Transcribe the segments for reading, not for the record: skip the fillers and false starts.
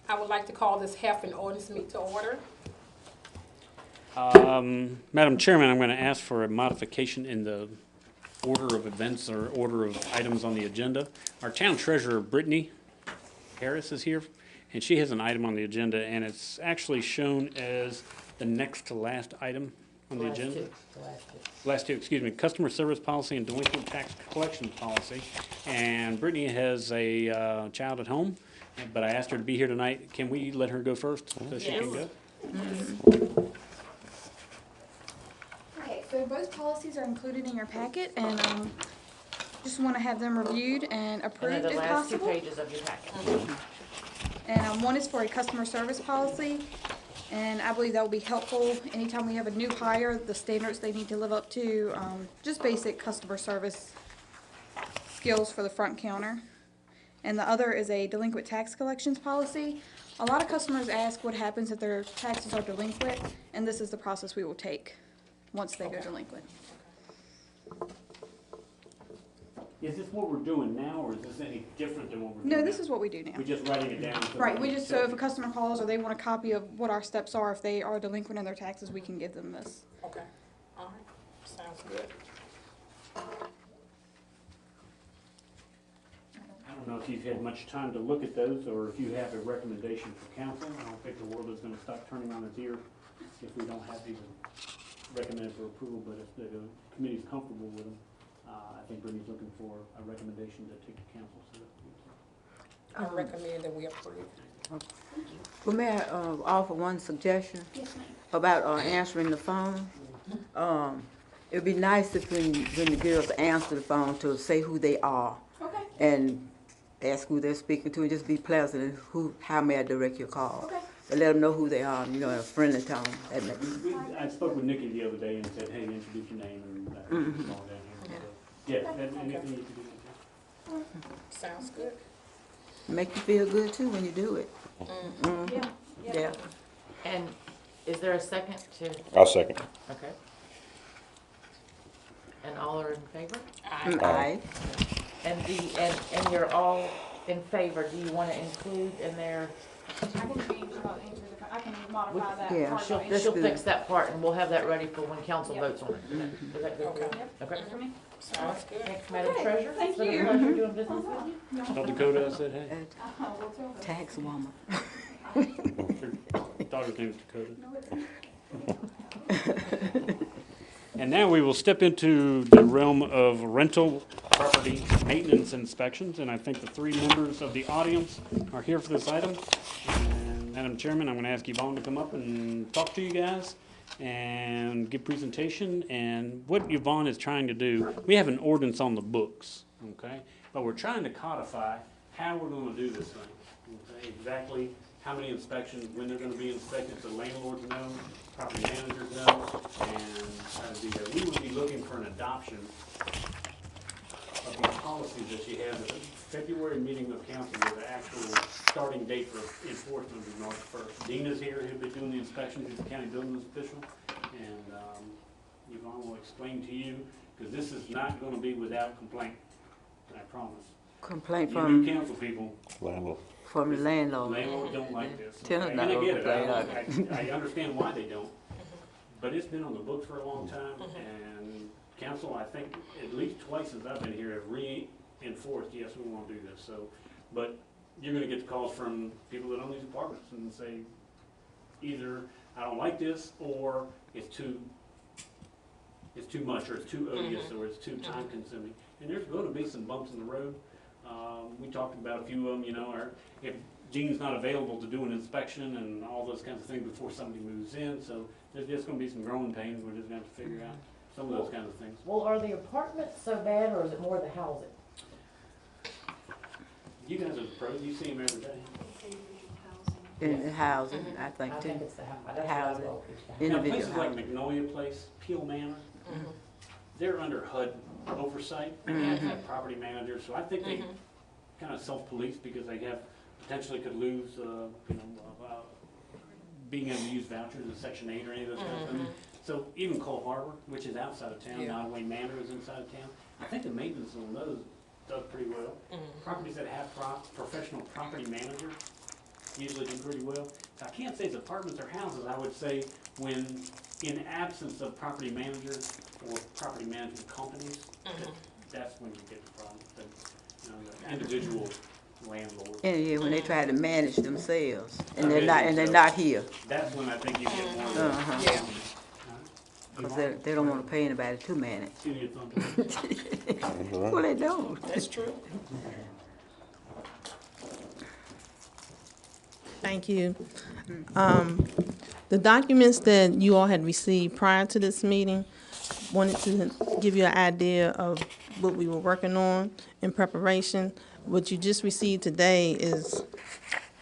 I would like to call this half an ordinance meeting to order. Madam Chairman, I'm going to ask for a modification in the order of events or order of items on the agenda. Our town treasurer, Brittany Harris, is here, and she has an item on the agenda, and it's actually shown as the next to last item on the agenda. Last two, excuse me, customer service policy and delinquent tax collection policy. And Brittany has a child at home, but I asked her to be here tonight. Can we let her go first so she can go? Okay, so both policies are included in your packet, and just want to have them reviewed and approved if the last two possible. pages of your packet. And one is for a customer service policy, and I believe that will be helpful anytime we have a new hire, the standards they need to live up to, just basic customer service skills for the front counter. And the other is a delinquent tax collections policy. A lot of customers ask what happens if their taxes are delinquent, and this is the process we will take once they go delinquent. Is this what we're doing now, or is this any different than what we're doing now? No, this is what we do now. We're just writing it down. Right, so if a customer calls or they want a copy of what our steps are, if they are delinquent in their taxes, we can give them this. Okay, all right, sounds good. I don't know if you've had much time to look at those, or if you have a recommendation for council. I don't think the world is gonna stop turning on its ear if we don't have these recommended for approval, but if the committee's comfortable with them, I think Brittany's looking for a recommendation to take to council. So I recommend that we approve. Well, may I offer one suggestion about answering the phone? It'd be nice if when the girls answer the phone to say who they are Okay. and ask who they're speaking to, and just be pleasant and how may I direct your call? Okay. And let them know who they are, in a friendly tone. I spoke with Nikki the other day and said, hey, introduce your name and call down here. So, yeah, anything you can do. Sounds good. Make you feel good too when you do it. Yeah. And is there a second to, I'll second. okay. And all are in favor? Aye. And you're all in favor, do you wanna include in there? I can modify that. Yeah. part She'll, about she'll good. fix that part and we'll have that ready for when council votes on it. Is that good? Okay. Okay. for me. Sounds good. Thanks, Madam Okay, Treasurer. thank It's been a you. pleasure doing business with you. Tell Dakota I said, hey. Tax woman. Daughter's name is Dakota. And now we will step into the realm of rental property maintenance inspections, and I think the three members of the audience are here for this item. And Madam Chairman, I'm going to ask Yvonne to come up and talk to you guys and give presentation. And what Yvonne is trying to do, we have an ordinance on the books, okay? But we're trying to codify how we're going to do this thing, okay? Exactly how many inspections, when they're going to be inspected, so landlords know, property managers know, and we would be looking for an adoption of these policies that she has at the February meeting of council with the actual starting date for enforcement of March 1st. Dina's here, who'll be doing the inspections, who's the county building official, and Yvonne will explain to you, because this is not going to be without complaint, I promise. Complaint You from new council people, Landlord. the landlord. landlords don't like this. Tenants And not I gonna get it, complain, I understand why they don't, but it's been on the books for a long time, and council, I think, at least twice since I've been here, have reinforced, yes, we want to do this, so, but you're gonna get the calls from people that own these apartments and say, either I don't like this, or it's too much, or it's too odious, or it's too time consuming, and there's gonna be some bumps in the road. We talked about a few of them, or if Gene's not available to do an inspection and all those kinds of things before somebody moves in, so there's just gonna be some growing pains, we're just gonna have to figure out some of those kinds of things. Well, are the apartments so bad or is it more the housing? You guys are the pros, you see them every day. In housing, I I think think too. it's the housing. Housing. Now, Individual places like housing. Magnolia Place, Peel Manor, they're under HUD oversight, and they have to have property managers, so I think they kind of self-police because they have, potentially could lose, being able to use vouchers in Section 8 or any of those kinds of things. So even Cole Harbor, which is outside of town, Nottaway Manor is inside of town, I think the maintenance on those does pretty well. Properties that have professional property managers usually do pretty well. So I can't say it's apartments or houses. I would say when in absence of property managers or property management companies, that's when you get the problem. The individual landlord. And yeah, when they try to manage themselves, and Okay, they're not here, That's when I think you get more of the. Yeah. because they don't want to pay anybody to manage. Give you something. Well, they don't. That's true. Thank you. The documents that you all had received prior to this meeting, wanted to give you an idea of what we were working on in preparation. What you just received today is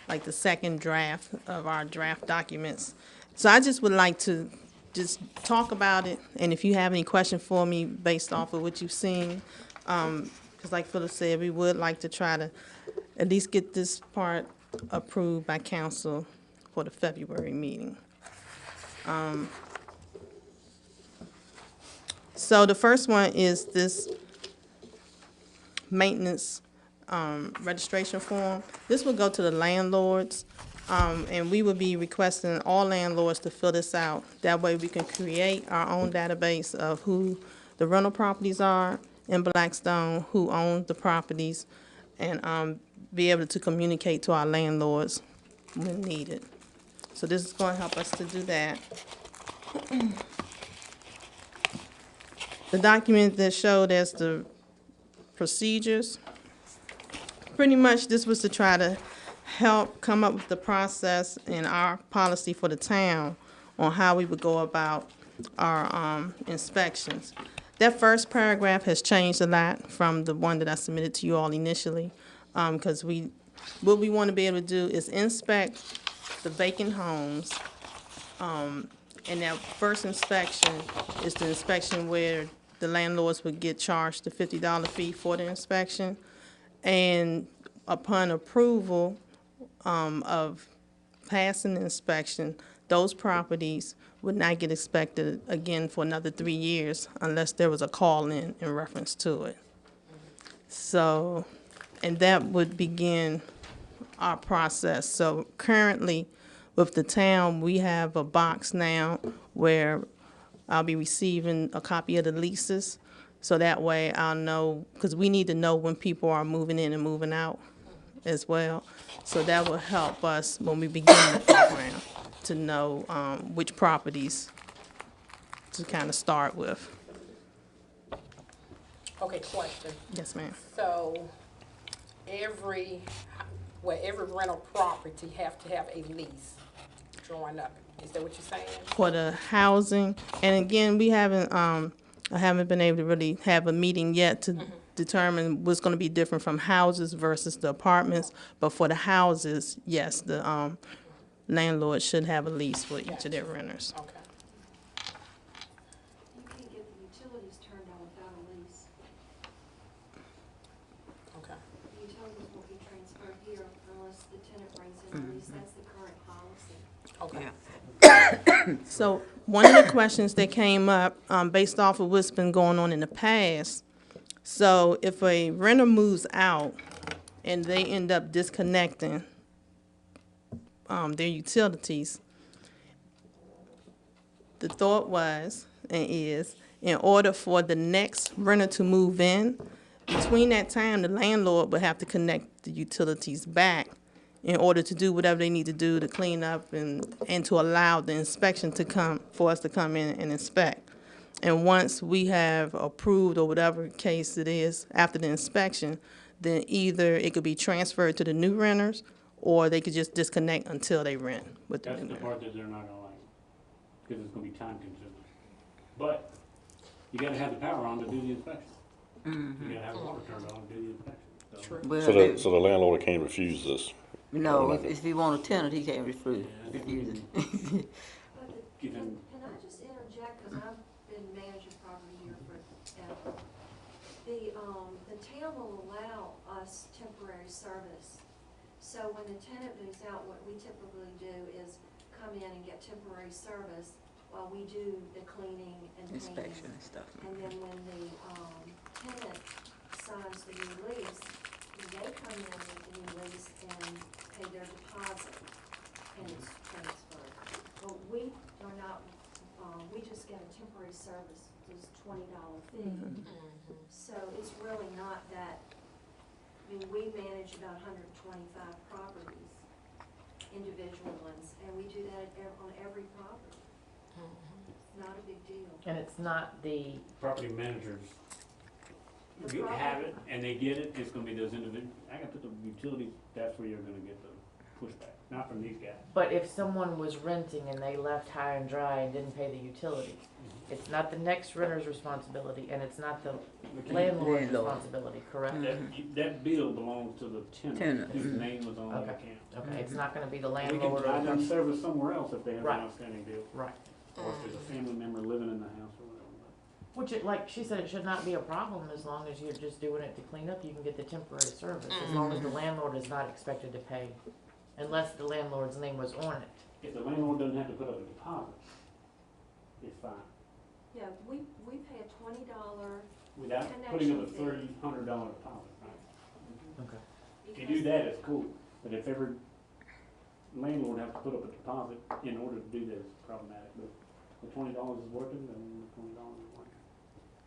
like the second draft of our draft documents. So I just would like to just talk about it, and if you have any question for me based off of what you've seen, because like Phyllis said, we would like to try to at least get this part approved by council for the February meeting. So the first one is this maintenance registration form. This will go to the landlords, and we will be requesting all landlords to fill this out. That way we can create our own database of who the rental properties are in Blackstone, who owns the properties, and be able to communicate to our landlords when needed. So this is going to help us to do that. The document that showed as the procedures, pretty much this was to try to help come up with the process and our policy for the town on how we would go about our inspections. That first paragraph has changed a lot from the one that I submitted to you all initially, because what we want to be able to do is inspect the vacant homes, and that first inspection is the inspection where the landlords would get charged the $50 fee for the inspection. And upon approval of passing the inspection, those properties would not get inspected again for another 3 years unless there was a call-in in reference to it. So, and that would begin our process. So currently, with the town, we have a box now where I'll be receiving a copy of the leases. So that way I'll know, because we need to know when people are moving in and moving out as well. So that will help us when we begin the program to know which properties to kind of start with. Okay, question. Yes, ma'am. So every rental property have to have a lease drawn up. Is that what you're saying? For the housing, and again, we haven't, I haven't been able to really have a meeting yet to determine what's gonna be different from houses versus the apartments. But for the houses, yes, the landlord should have a lease for each of their renters. Okay. You can't get the utilities turned on without a lease. Okay. The utilities will be transferred here unless the tenant brings in a lease. That's the current policy. Okay. Yeah. So one of the questions that came up, based off of what's been going on in the past, so if a renter moves out and they end up disconnecting their utilities, the thought was and is, in order for the next renter to move in, between that time, the landlord would have to connect the utilities back in order to do whatever they need to do to clean up and to allow the inspection to come, for us to come in and inspect. And once we have approved, or whatever case it is, after the inspection, then either it could be transferred to the new renters, or they could just disconnect until they rent with the That's new the renter. part that they're not gonna like, because it's gonna be time consuming. But you gotta have the power on to do the inspection. You gotta have the water turned on to do the inspection. So- True. Well, So the landlord can't refuse this. no, if he want a tenant, he can't refuse it. But the, Give him- can I just interject, because I've been managing property here forever. The town will allow us temporary service. So when the tenant moves out, what we typically do is come in and get temporary service while we do the cleaning and cleaning. Inspection and stuff. And then when the tenant signs the new lease, they come in with the new lease and pay their deposit, and it's transferred. But we are not, we just get a temporary service, it's $20 fee. So it's really not that, I mean, we manage about 125 properties, individual ones, and we do that on every property. It's not a big deal. And it's not the, Property managers The you property- have it and they get it, it's gonna be those individuals. I gotta put the utilities, that's where you're gonna get the pushback, not from these guys. but if someone was renting and they left high and dry and didn't pay the utilities, it's not the next renter's responsibility, and it's not the landlord's Landlord. responsibility, correct? That bill belongs to the tenant Tenant. whose name was on the Okay. account. Okay, it's not gonna be the We can landlord buy or them the, service somewhere else if they have an Right. outstanding bill, right. or if there's a family member living in the house or whatever. Which, like she said, it should not be a problem as long as you're just doing it to clean up, you can get the temporary service, as long as the landlord is not expected to pay, unless the landlord's name was on it. If the landlord doesn't have to put up a deposit, it's fine. Yeah, we pay a $20 Without putting up a Connection fee. $300 deposit, right? Okay. If you do that, it's cool, but if every landlord has to put up a deposit in order to do that, it's problematic, but the $20 is working, then the $20 is working.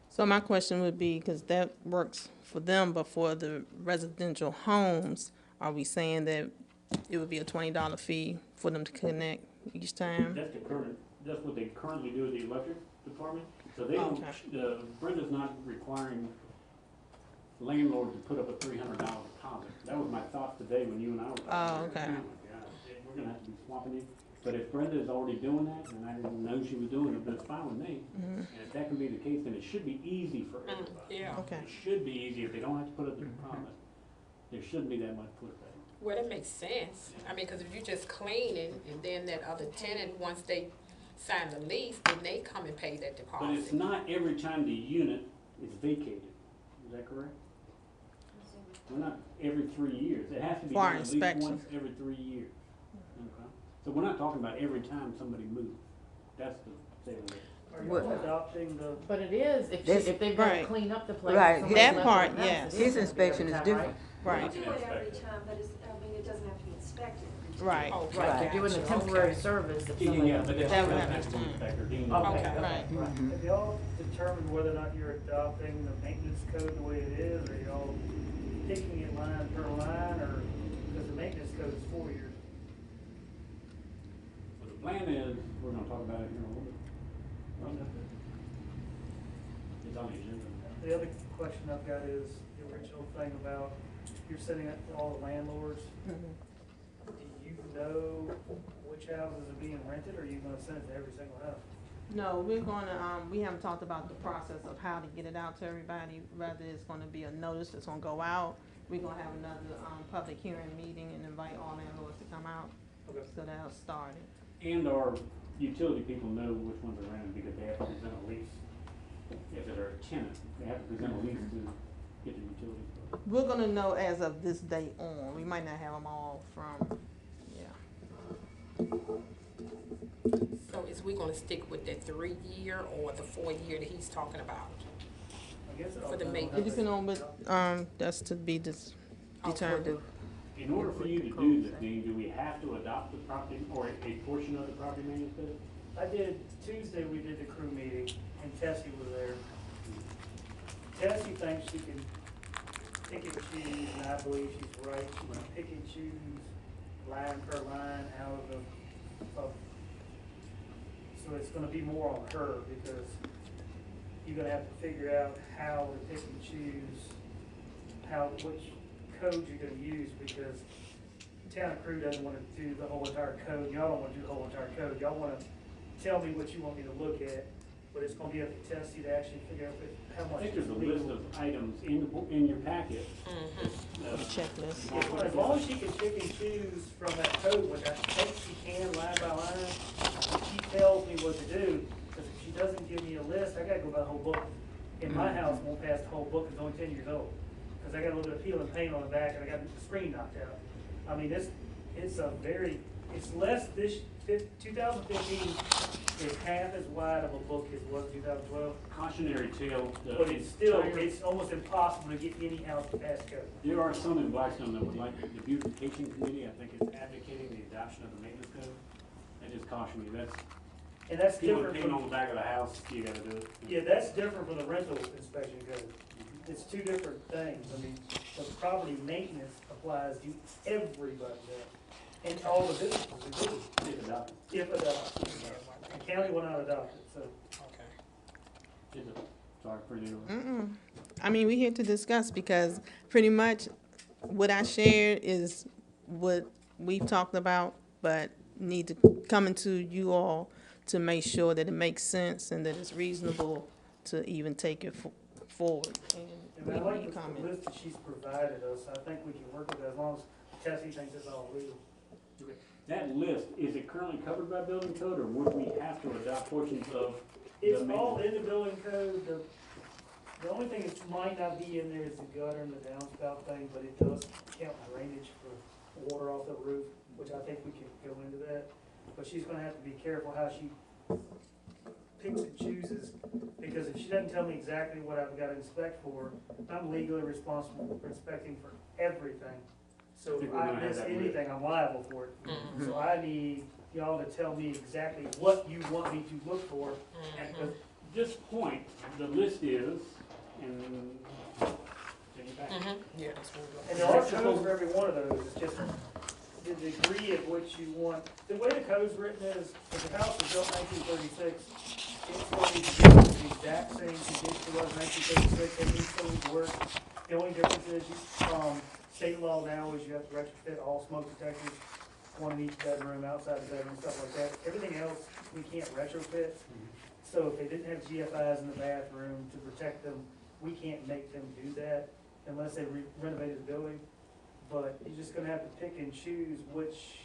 So my question would be, because that works for them, but for the residential homes, are we saying that it would be a $20 fee for them to connect each time? That's what they currently do with the electric department, so they don't, Brenda's not requiring landlord to put up a $300 deposit. That was my thought today when you and I were talking. Oh, okay. Oh my God, we're gonna have to be swapping it, but if Brenda's already doing that, and I didn't know she was doing it, that's fine with me. And if that can be the case, then it should be easy for everybody. Yeah. Okay. It should be easy if they don't have to put up the deposit. There shouldn't be that much pushback. Well, that makes sense. I mean, because if you're just cleaning, and then that other tenant, once they sign the lease, then they come and pay that But it's deposit. not every time the unit is vacated, is that correct? Well, not every 3 years, it has to be For our done at least inspection. once every 3 years. Okay. So we're not talking about every time somebody moves, that's the saving rate. Are What- you adopting the, But it is, if This- if they've got to Right. clean up the place. Right. somebody That left part, it a mess, yes. it His is gonna be inspection every is time, different. Right, We do it every time, but it's, I mean, it doesn't have to be inspected. right. Okay, Right, they're doing the gotcha, temporary okay. service if Yeah, somebody. yeah, but That that's would not have to to- be inspector, deemed. Okay. Right. have y'all determined whether or not you're adopting the maintenance code the way it is, or y'all taking it line per line, or, because the maintenance code is 4 years? So the plan is, we're gonna talk about it here in a little bit. It's on the agenda. The other question I've got is the original thing about you're sending it to all the landlords. Do you know which houses are being rented, or are you gonna send it to every single house? No, we're gonna, we haven't talked about the process of how to get it out to everybody, whether it's gonna be a notice that's gonna go out. We're gonna have another, public hearing meeting and invite all landlords to come out, Okay. so that'll start it. And our utility people know which ones are rented because they have to present a lease. If they're a tenant, they have to present a lease to get the utilities. We're gonna know as of this date on, we might not have them all from, yeah. So is we gonna stick with that 3-year or the 4-year that he's talking about? I guess it all For the depends on maintenance. how It depends on what, that's to be determined. In order for you to do this, Dean, do we have to adopt the property or a portion of the property maintenance code? I did, Tuesday we did the crew meeting, and Tessie was there. Tessie thinks she can pick and choose, and I believe she's right, she can pick and choose line per line out of, so it's gonna be more on her, because you're gonna have to figure out how to pick and choose, which code you're gonna use, because town crew doesn't wanna do the whole entire code, y'all don't wanna do the whole entire code, y'all wanna tell me what you want me to look at, but it's gonna be up to Tessie to actually figure out how I much think is there's a list legal. of items in your packet. Checklist. As long as she can pick and choose from that code, which I think she can line by line, and she tells me what to do, because if she doesn't give me a list, I gotta go by the whole book. In my house, won't pass the whole book, it's only 10 years old, because I got a little bit of peel and paint on the back, and I got the screen knocked out. I mean, it's less this, 2015 It's half as wide of a book as was 2012, Cautionary tale. but it's still, it's almost impossible to get any house past code. There are some in Blackstone that would like, the beautification committee, I think, is advocating the adoption of the maintenance code. I just caution you, that's, And that's if you want different to paint on from, the back of the house, you gotta do it. yeah, that's different from the rental inspection code. It's two different things. I mean, the property maintenance applies to everybody there, and all the businesses, including If adopted. if adopted. The county will not adopt it, so. Okay. Is it? Sorry for you. I mean, we're here to discuss because pretty much what I shared is what we've talked about, but need to come into you all to make sure that it makes sense and that it's reasonable to even take it forward. And we I like need the comment. list that she's provided us. I think we can work with it as long as Tessie thinks it's all legal. That list, is it currently covered by building code, or would we have to adopt portions of the It's all maintenance? in the building code. The only thing that might not be in there is the gutter and the downspout thing, but it does count drainage for water off the roof, which I think we can go into that. But she's gonna have to be careful how she picks and chooses, because if she doesn't tell me exactly what I've got to inspect for, I'm legally responsible for inspecting for everything. So Think if we're I gonna have miss that anything, I'm liable for it. So I need y'all to tell me exactly what you want me to look for. And At this point, the list is, and take it back. Yeah, that's what we're And there are codes for every one of those, it's just the degree of which you want. The way the code's written is, if the house was built 1936, it's going to be the exact same condition it was 1936, it needs to work. The only difference is, state law now is you have to retrofit all smoke detectors, one in each bedroom, outside the bedroom, stuff like that. Everything else, we can't retrofit. So if they didn't have GFIs in the bathroom to protect them, we can't make them do that unless they renovated the building. But you're just gonna have to pick and choose which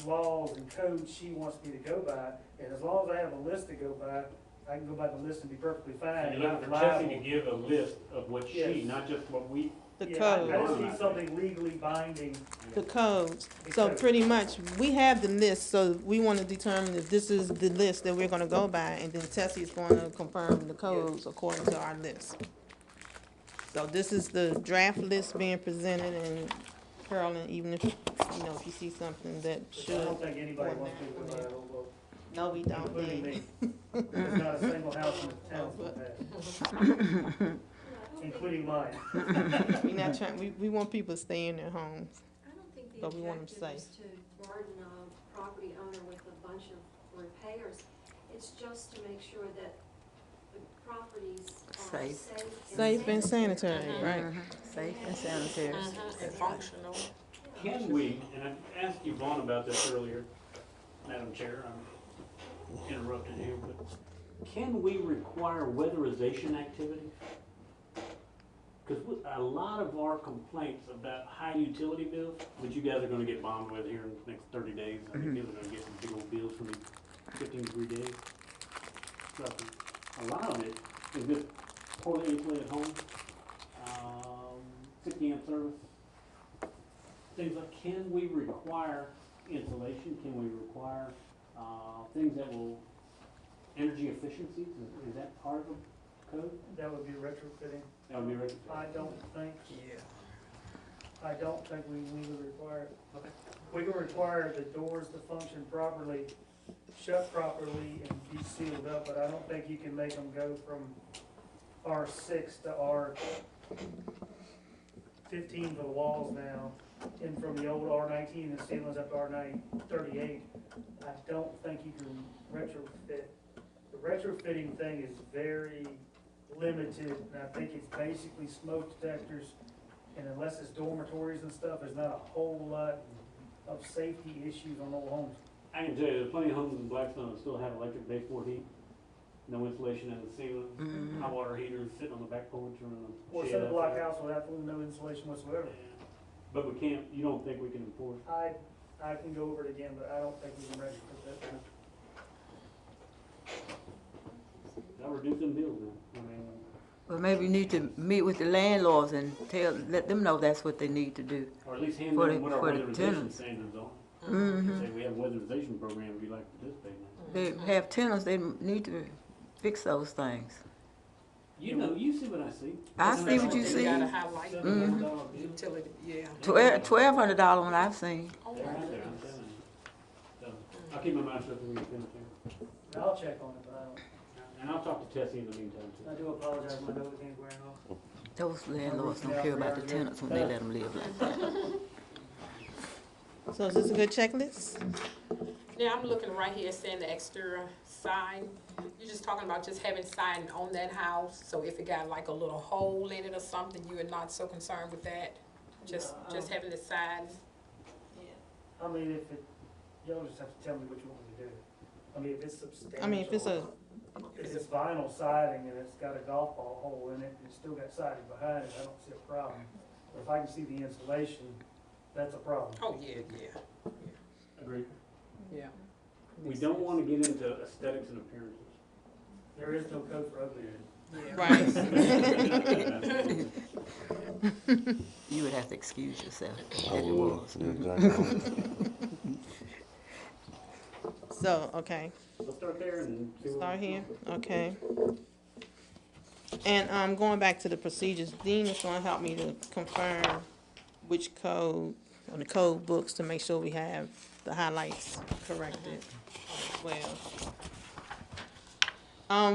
laws and codes she wants me to go by. And as long as I have a list to go by, I can go by the list and be perfectly fine. So and you're not looking for Tessie to liable. give a list of what she, Yes. not just what we, The Yeah, I code. just need something legally binding. The codes. The So code. pretty much, we have the list, so we want to determine if this is the list that we're gonna go by, and then Tessie's going to confirm the codes according to our list. So this is the draft list being presented, and Carolyn, even if, you know, if you see something that Which I should, don't think anybody wants me to go by that whole book, no, we don't including need. me. There's not a single house in the town that has, including mine. We not trying, we want people to stay in their homes. I don't think the But we want 'em objective is safe. to burden a property owner with a bunch of repairs. It's just to make sure that the properties are Safe. Safe and sanitary, right? Safe and sanitary. And functional. can we, and I asked Yvonne about this earlier, Madam Chair, I'm interrupted here, but can we require weatherization activity? Because a lot of our complaints about high utility bills, which you guys are gonna get bombed with here in the next 30 days, I think people are gonna get some big old bills from these 15-degree days. So, a lot of it is this poorly insulated home, 60 amp service. Things like, can we require insulation? Can we require things that will, energy efficiencies? Is that part of the code? That would be retrofitting. That would be right. I don't think, Yeah. I don't think we legally require it. Okay. We can require the doors to function properly, shut properly, and be sealed up, but I don't think you can make them go from R6 to R15 for the walls now, and from the old R19 and ceilings up to R38. I don't think you can retrofit. The retrofitting thing is very limited, and I think it's basically smoke detectors, and unless it's dormitories and stuff, there's not a whole lot of safety issues on old homes. I can tell you, there's plenty of homes in Blackstone that still have electric baseboard heat, no insulation in the ceiling, hot water heaters sitting on the back porch or in the Or shed set a block outside. house with absolutely no insulation whatsoever. But we can't, you don't think we can enforce? I can go over it again, but I don't think we can retrofit that. That'll reduce them bills then, I mean. Well, maybe you need to meet with the landlords and let them know that's what they need to do. Or at least hand For them the- what our for the weatherization tenants. standards are. Say we have a weatherization program, we'd like to participate in that. They have tenants, they need to fix those things. You know, you see what I see. I see what you You see. gotta highlight the $700 bill. utility, yeah. $1,200 one I've seen. Oh, They're my out there, I'm goodness. telling you. So, I'll keep my mouth shut when we finish here. I'll check on it, but I don't, And I'll talk to Tessie in the meantime I too. do apologize, my nose ain't wearing off. Those landlords don't care about the tenants when they let them live like that. So is this a good checklist? Yeah, I'm looking right here saying the exterior sign. You're just talking about just having sign on that house, so if it got like a little hole in it or something, you are not so concerned with that? Just having the signs? I mean, if it, y'all just have to tell me what you want me to do. I mean, if it's substantial. I mean, if it's If it's vinyl siding and it's got a golf ball hole in it, and it's still got siding behind it, I don't see a problem. But if I can see the insulation, that's a problem. Oh, yeah. Agreed. Yeah. We don't want to get into aesthetics and appearances. There is no code for ugliness. right. You would have to excuse yourself I if it would. was. Yeah, exactly. So, okay, Let's start there and see what. start here, okay. And, going back to the procedures, Dean is gonna help me to confirm which code, on the code books to make sure we have the highlights corrected as well.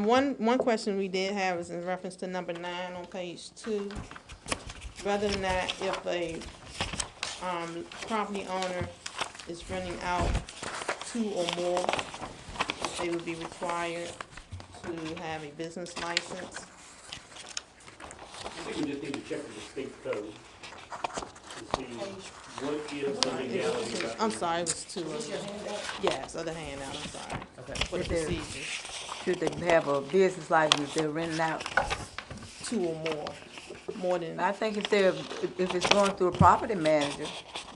One question we did have is in reference to number 9 on page 2. Whether or not if a, property owner is renting out 2 or more, they would be required to have a business license. I think we just need to check with the state code to see what is the legality about. I'm sorry, it was 2 of them. Yes, other handout, I'm sorry. Okay. For the If they're- procedures, Should they have a business license if they're renting out? 2 or more than, I think if it's going through a property manager,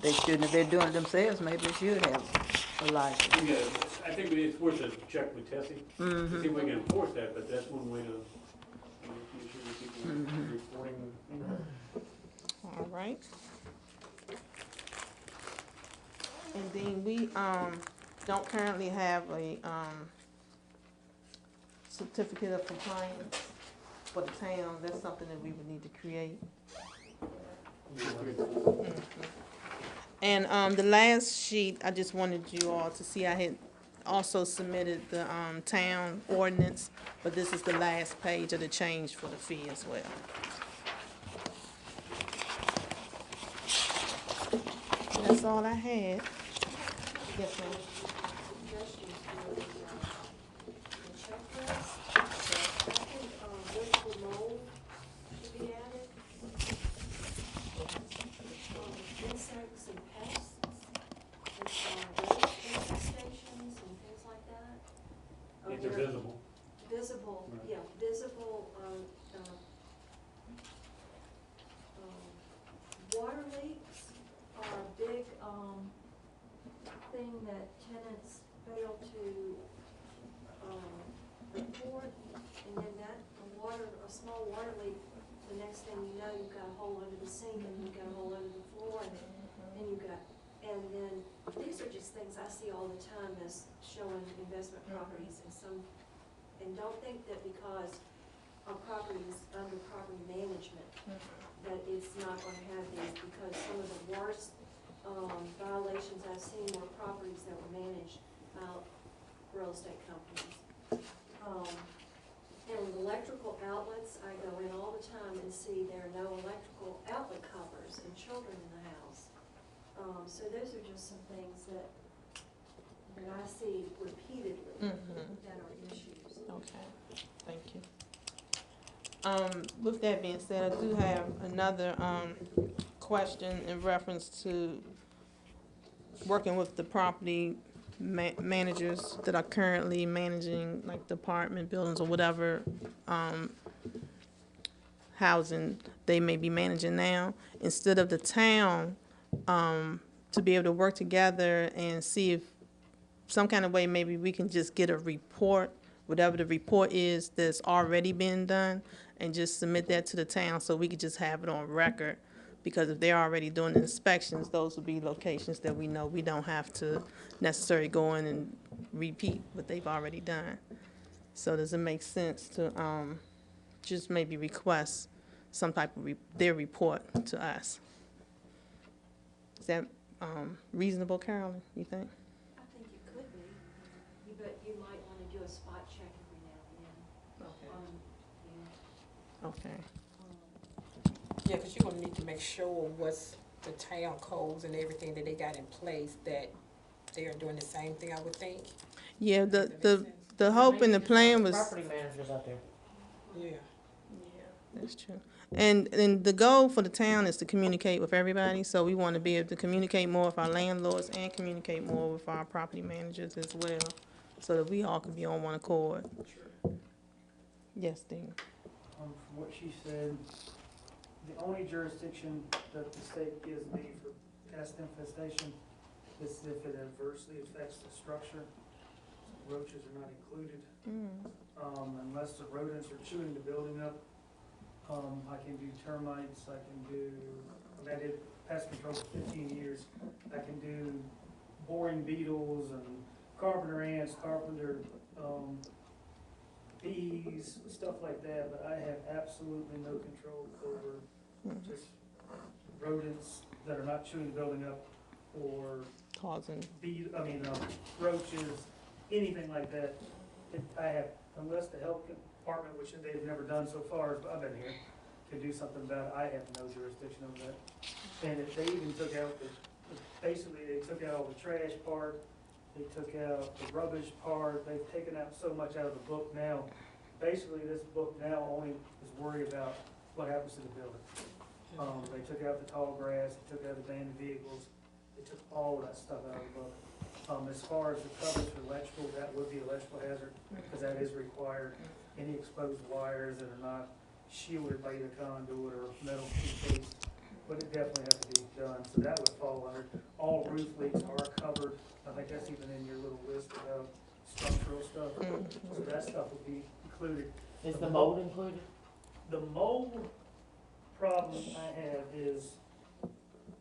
they shouldn't. If they're doing it themselves, maybe they should have a license. Yeah, I think it's worth a check with Tessie, to see if we can enforce that, but that's one way to make sure that people are reporting. all right. And then we, don't currently have a, certificate of compliance for the town. That's something that we would need to create. And, the last sheet, I just wanted you all to see, I had also submitted the, town ordinance, but this is the last page of the change for the fee as well. That's all I had. Yes, ma'am. Suggestions for the checklist. I think, vegetable mold should be added. Insects and pests, rodent infestations and things like that. It's They're visible. Visible, Right. yeah, visible, water leaks are a big, thing that tenants fail to, report. And then a small water leak, the next thing you know, you've got a hole under the sink and you've got a hole under the floor and then these are just things I see all the time as showing investment properties and don't think that because a property is under property management, that it's not gonna have these, because some of the worst, violations I've seen were properties that were managed by real estate companies. And electrical outlets, I go in all the time and see there are no electrical outlet covers and children in the house. So those are just some things that I see repeatedly that are issues. Okay, thank you. With that being said, I do have another, question in reference to working with the property managers that are currently managing like the apartment buildings or whatever, housing they may be managing now, instead of the town, to be able to work together and see if some kind of way maybe we can just get a report, whatever the report is that's already been done, and just submit that to the town so we could just have it on record. Because if they're already doing the inspections, those would be locations that we know we don't have to necessarily go in and repeat what they've already done. So does it make sense to, just maybe request some type of their report to us? Is that, reasonable, Carolyn, you think? I think it could be, but you might wanna do a spot check every now and then. Okay. Yeah, because you're gonna need to make sure what's the town codes and everything that they got in place, that they are doing the same thing, I would think. Yeah, the hope and the plan was. Property managers out there. Yeah. That's true. And the goal for the town is to communicate with everybody, so we want to be able to communicate more with our landlords and communicate more with our property managers as well, so that we all can be on one accord. Yes, Dean. From what she said, the only jurisdiction that the state gives me for pest infestation is if it adversely affects the structure. Roaches are not included. Unless the rodents are chewing the building up. I can do termites, I did pest control for 15 years. I can do boring beetles and carpenter ants, carpenter, bees, stuff like that, but I have absolutely no control over just rodents that are not chewing the building up or Causing. roaches, anything like that. I have, unless the health department, which they've never done so far, but I've been here, can do something about it, I have no jurisdiction over that. And if they even took out basically they took out all the trash part, they took out the rubbish part, they've taken out so much out of the book now. Basically, this book now only is worried about what happens to the building. They took out the tall grass, they took out abandoned vehicles, they took all of that stuff out of the book. As far as the coverage for electrical, that would be electrical hazard, because that is required. Any exposed wires that are not shielded by either conduit or metal encased, but it definitely has to be done. So that would fall under, all roof leaks are covered. I think that's even in your little list about structural stuff. So that stuff would be included. Is the mold included? The mold problem I have is,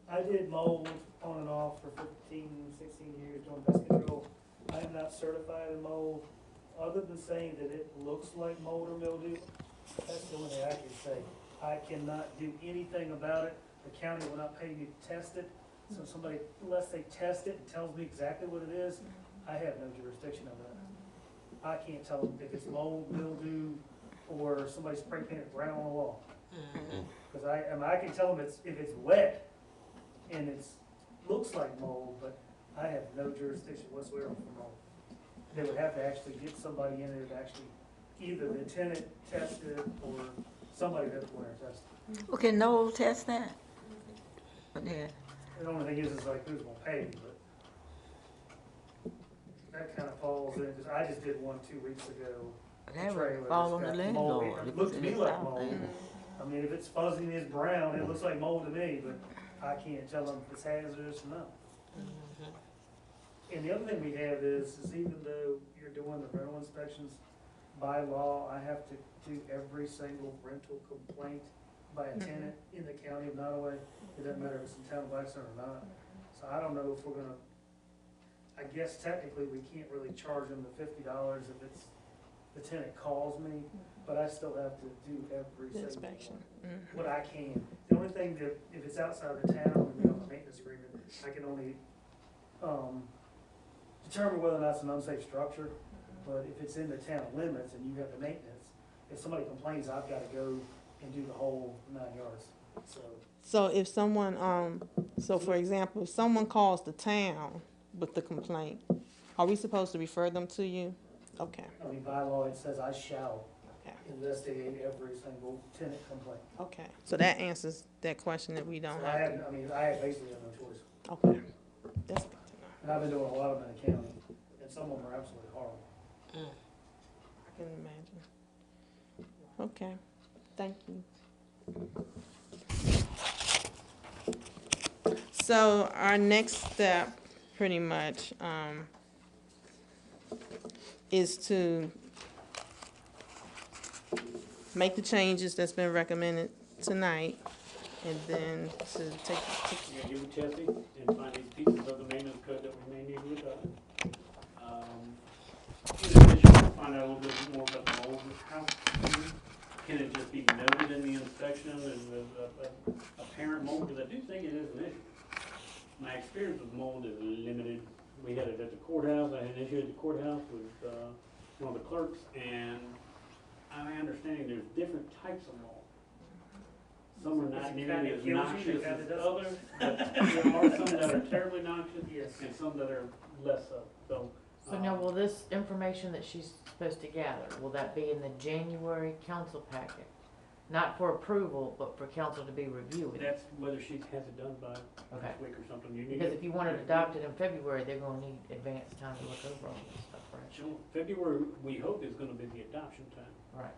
I did mold on and off for 15, 16 years doing pest control. I am not certified in mold, other than saying that it looks like mold or mildew. That's the only thing I can say. I cannot do anything about it. The county will not pay me to test it. So somebody, unless they test it and tells me exactly what it is, I have no jurisdiction over that. I can't tell them if it's mold, mildew, or somebody spray painted brown on the wall. Because I can tell them if it's wet and it looks like mold, but I have no jurisdiction whatsoever for mold. They would have to actually get somebody in there to actually, either the tenant test it or somebody that's going to test it. Well, can Noel test that? Yeah. The only thing is like who's gonna pay me, but that kind of falls in, because I just did one 2 weeks ago. That Trailer would fall on that's the got mold. landlord. It looks to me like South mold. End. I mean, if it's fuzzy and it's brown, it looks like mold to me, but I can't tell them if it's hazardous or not. And the other thing we have is even though you're doing the rental inspections, by law, I have to do every single rental complaint by a tenant in the county of Nottaway. It doesn't matter if it's in town of Blackstone or not. So I don't know if we're gonna, I guess technically we can't really charge them the $50 if it's, the tenant calls me, but I still have to do every single Inspection. one. What I can. The only thing that, if it's outside the town and we have a maintenance agreement, I can only, determine whether or not it's an unsafe structure. But if it's in the town limits and you have the maintenance, if somebody complains, I've gotta go and do the whole 9 yards, so. So if someone, so for example, if someone calls the town with the complaint, are we supposed to refer them to you? Okay, I mean, by law, it says I shall okay, investigate every single tenant complaint. okay. So that answers that question that we don't So I have. have, I basically have no choice. Okay, that's good to know. And I've been doing a lot of them in the county, and some of them are absolutely horrible. I can imagine. Okay, thank you. So our next step, pretty much, is to make the changes that's been recommended tonight and then to take, Yeah, get with Tessie and find these pieces of the maintenance code that we may need to adopt. In addition, to find out a little bit more about the mold house. Can it just be noted in the inspection as a apparent mold? Because I do think it is an issue. My experience with mold is limited. We had it at the courthouse. I had an issue at the courthouse with one of the clerks, and I understand there's different types of mold. Some are not nearly as noxious as others, but there are some that are terribly noxious and some that are less so. So now, will this information that she's supposed to gather, will that be in the January council packet? Not for approval, but for council to be reviewing? That's whether she has it done by Okay. next week or something. You need Because if you want it adopted in February, they're gonna need advance time to look over all this stuff, right? So February, we hope, is gonna be the adoption time. Right.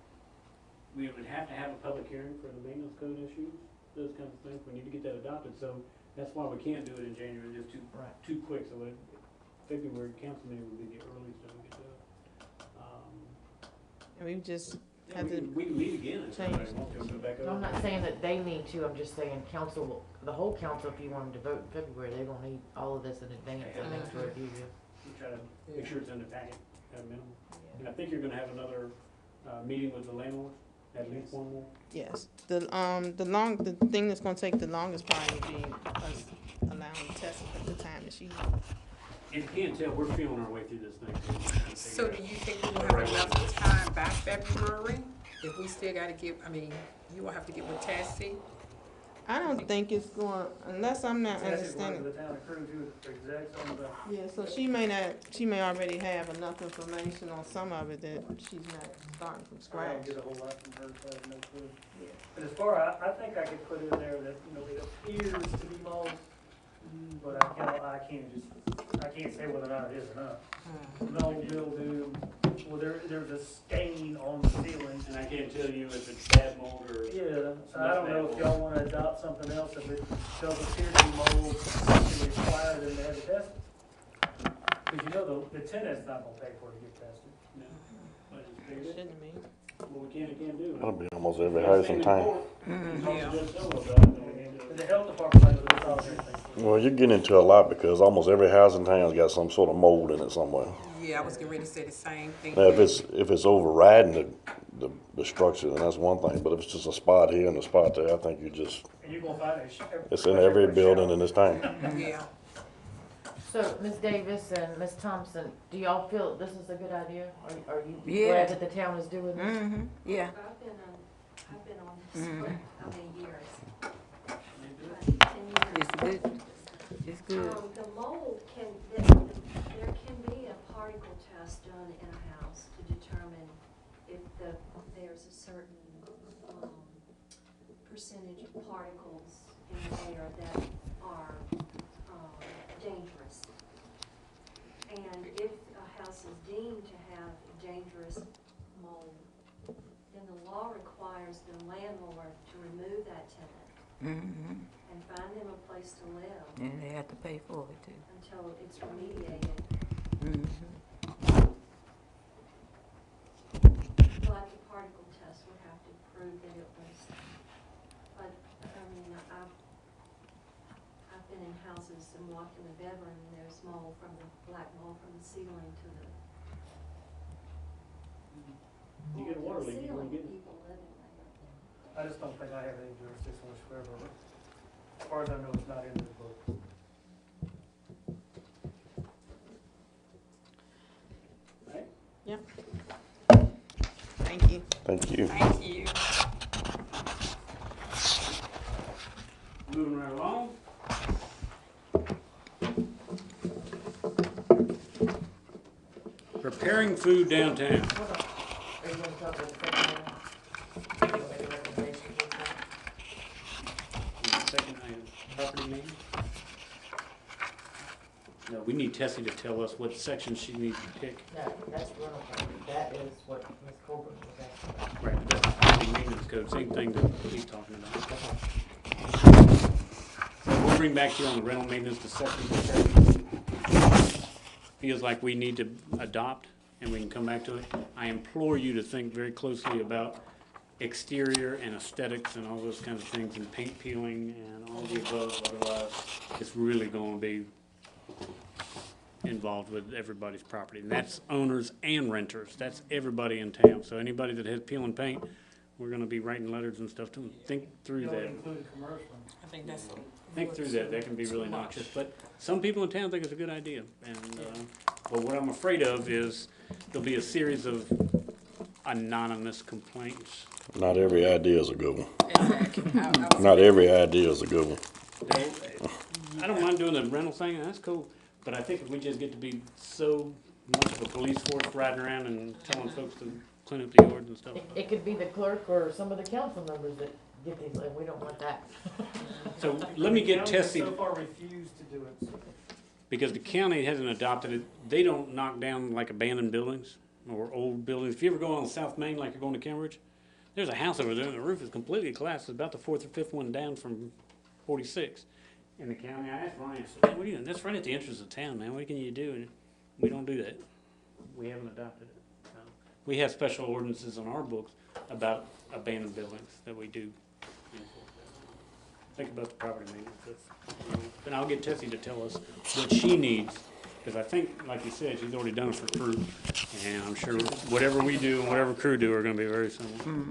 We would have to have a public hearing for the maintenance code issues, those kinds of things. We need to get that adopted, so that's why we can't do it in January, just Right. too quick. So February council meeting would be the earliest that we could do it. and we just Yeah, have to, we can meet again if change. somebody wants to go back So over. I'm not saying that they need to, I'm just saying council, the whole council, if you want them to vote in February, they're gonna need all of this in advance, I think, to review it. We try to make sure it's in the packet at a minimum. And I think you're gonna have another, meeting with the landlord, at least one more. yes. The thing that's gonna take the longest probably would be us allowing Tessa the time that she, And you can't tell, we're feeling our way through this thing. So do you think we will have enough time by February? If we still gotta you will have to get with Tessie? I don't think it's going, unless I'm not Tessie's working understanding. with the town of Crew too, for exact same thing. Yeah, so she may already have enough information on some of it that she's not starting from I don't scratch. get a whole lot from her, so I have no clue. But as far, I think I could put in there that, it appears to be mold, but I can't say whether or not it is or not. No mildew, well, there's a stain on the ceiling. And I can't tell you if it's bad mold or. Yeah, so I don't know if y'all wanna adopt something else, if it does appear to be mold, to require them to have it tested. Cause the tenant's not gonna pay for it to get tested. No, but it's It big. shouldn't be. Well, we can't do it. That'll be almost every house in town. Yeah. The health department might have resolved everything. Well, you're getting into a lot because almost every house in town's got some sort of mold in it somewhere. Yeah, I was getting ready to say the same thing. Now, if it's overriding the structure, then that's one thing, but if it's just a spot here and a spot there, I think you just, And you're gonna find it's in every building in this town. Yeah. So, Ms. Davis and Ms. Thompson, do y'all feel this is a good idea? Are you Yeah. glad that the town is doing this? Mm-hmm, yeah. I've been on this for how many years? 10 years. It's good. It's good. The mold there can be a particle test done in a house to determine if there's a certain percentage of particles in the air that are dangerous. And if a house is deemed to have dangerous mold, then the law requires the landlord to remove that tenant Mm-hmm. and find them a place to live And they have to pay for it too. until it's remediated. Mm-hmm. Like the particle test would have to prove that it was, but, I've been in houses and walked in the bedroom and there's mold from the, black mold from the ceiling to the. You get a water leak, you're gonna get it. People living there. I just don't think I have any jurisdiction whatsoever. As far as I know, it's not in this book. Right? Yep. Thank you. Thank you. Thank you. Moving right along. Preparing food downtown. Hold on. Are you gonna talk about the second one? You want to make a recommendation for that? Second item, property maintenance. No, we need Tessie to tell us what section she needs to pick. No, that's the rental property. That is what Ms. Colburn was asking about. Right, that's the property maintenance code, same thing that he's talking about. So we'll bring back to you on the rental maintenance, the section feels like we need to adopt, and we can come back to it. I implore you to think very closely about exterior and aesthetics and all those kinds of things, and paint peeling and all the above. Otherwise, it's really going to be involved with everybody's property. And that's owners and renters. That's everybody in town. So anybody that has peel and paint, we're going to be writing letters and stuff to them. Think through You don't that. include commercial. I think that's. Think through that. That can be really noxious. But some people in town think it's a good idea. And but what I'm afraid of is there'll be a series of anonymous complaints. Not every idea is a good one. Exactly. I was- Not every idea is a good one. I don't mind doing the rental thing, that's cool, but I think if we just get to be so much of a police force riding around and telling folks to clean up the yards and stuff. It could be the clerk or some of the council members that get these, and we don't want that. So let me get The county has tested, so far refused to do it. because the county hasn't adopted it, they don't knock down like abandoned buildings or old buildings. If you ever go on South Main like you're going to Cambridge, there's a house over there and the roof is completely collapsed, it's about the fourth or fifth one down from 46. In the county, I asked Ryan, I said, man, what are you doing? That's right at the entrance of town, man. What can you do? And we don't do that. We haven't adopted it. We have special ordinances in our books about abandoned buildings that we do enforce. Think about the property maintenance. And I'll get Tessie to tell us what she needs, because I think, like you said, she's already done it for crew. And I'm sure whatever we do and whatever crew do are going to be very similar.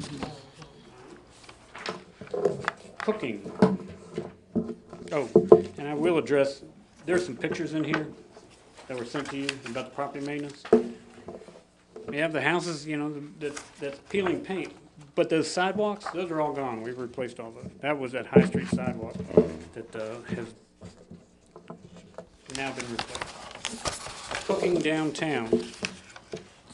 Cooking. Oh, and I will address, there's some pictures in here that were sent to you about the property maintenance. We have the houses, you know, that's peeling paint, but those sidewalks, those are all gone. We've replaced all those. That was that High Street sidewalk that has now been replaced. Cooking downtown.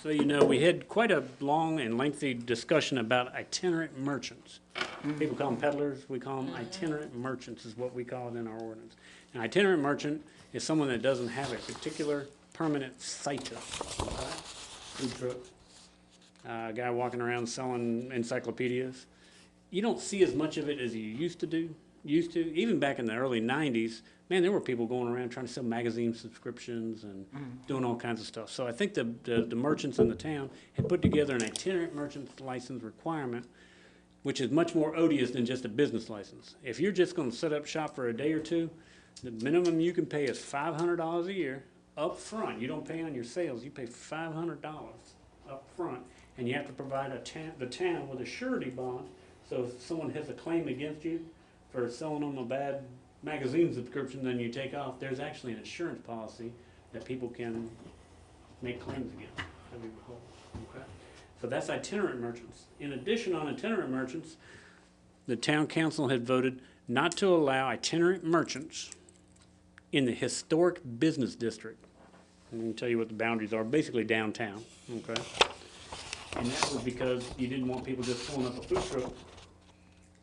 So you know, we had quite a long and lengthy discussion about itinerant merchants. People call them peddlers, we call them itinerant merchants is what we call it in our ordinance. An itinerant merchant is someone that doesn't have a particular permanent site. Food truck, a guy walking around selling encyclopedias. You don't see as much of it as you used to. Even back in the early 90s, man, there were people going around trying to sell magazine subscriptions and doing all kinds of stuff. So I think the merchants in the town had put together an itinerant merchant's license requirement, which is much more odious than just a business license. If you're just going to set up shop for a day or two, the minimum you can pay is $500 a year up front. You don't pay on your sales. You pay $500 up front, and you have to provide the town with a surety bond. So if someone has a claim against you for selling them a bad magazine subscription, then you take off. There's actually an insurance policy that people can make claims against. Okay? So that's itinerant merchants. In addition, on itinerant merchants, the town council had voted not to allow itinerant merchants in the historic business district. I'm going to tell you what the boundaries are, basically downtown, okay? And that was because you didn't want people just pulling up a food truck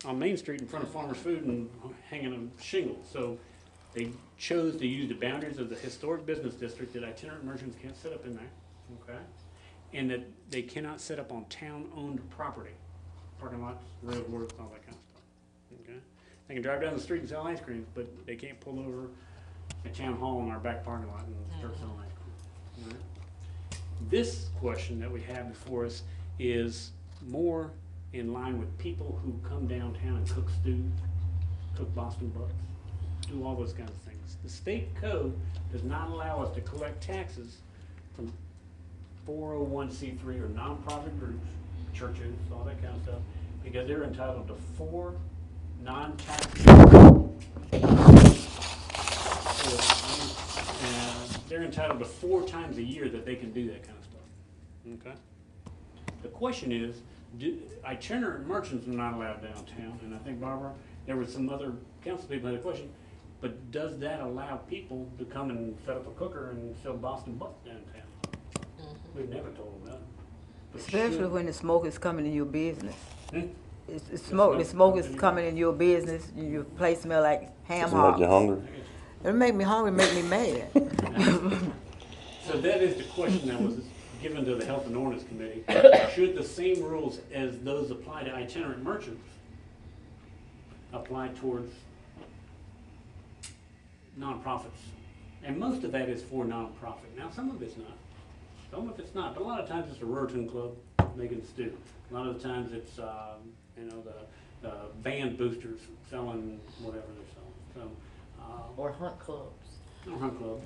on Main Street in front of Farmer's Food and hanging a shingle. So they chose to use the boundaries of the historic business district that itinerant merchants can't set up in there, okay? And that they cannot set up on town-owned property, parking lots, roadworks, all that kind of stuff, okay? They can drive down the street and sell ice cream, but they can't pull over at town hall in our back parking lot and start selling ice cream, all right? This question that we have before us is more in line with people who come downtown and cook stew, cook Boston butts, do all those kinds of things. The state code does not allow us to collect taxes from 401c3 or nonprofit groups, churches, all that kind of stuff, because they're entitled to 4 non-taxable. They're entitled to 4 times a year that they can do that kind of stuff. Okay. The question is, itinerant merchants are not allowed downtown, and I think Barbara, there were some other council people who had a question. But does that allow people to come and set up a cooker and sell Boston butts downtown? We've never told them that. But Especially should. when the smoke is coming in your business. Hmm? The smoke is coming in your business, your place smell like ham Does it make you hocks. hungry? It make me hungry, make me mad. So that is the question that was given to the Health and Ordinance Committee. Should the same rules as those apply to itinerant merchants apply towards nonprofits? And most of that is for nonprofit. Now, some of it's not. Some of it's not. But a lot of times it's a Rotary Club. making stew. A lot of the times it's, you know, the band boosters selling whatever they're selling, so. Or hunt clubs. Or hunt club.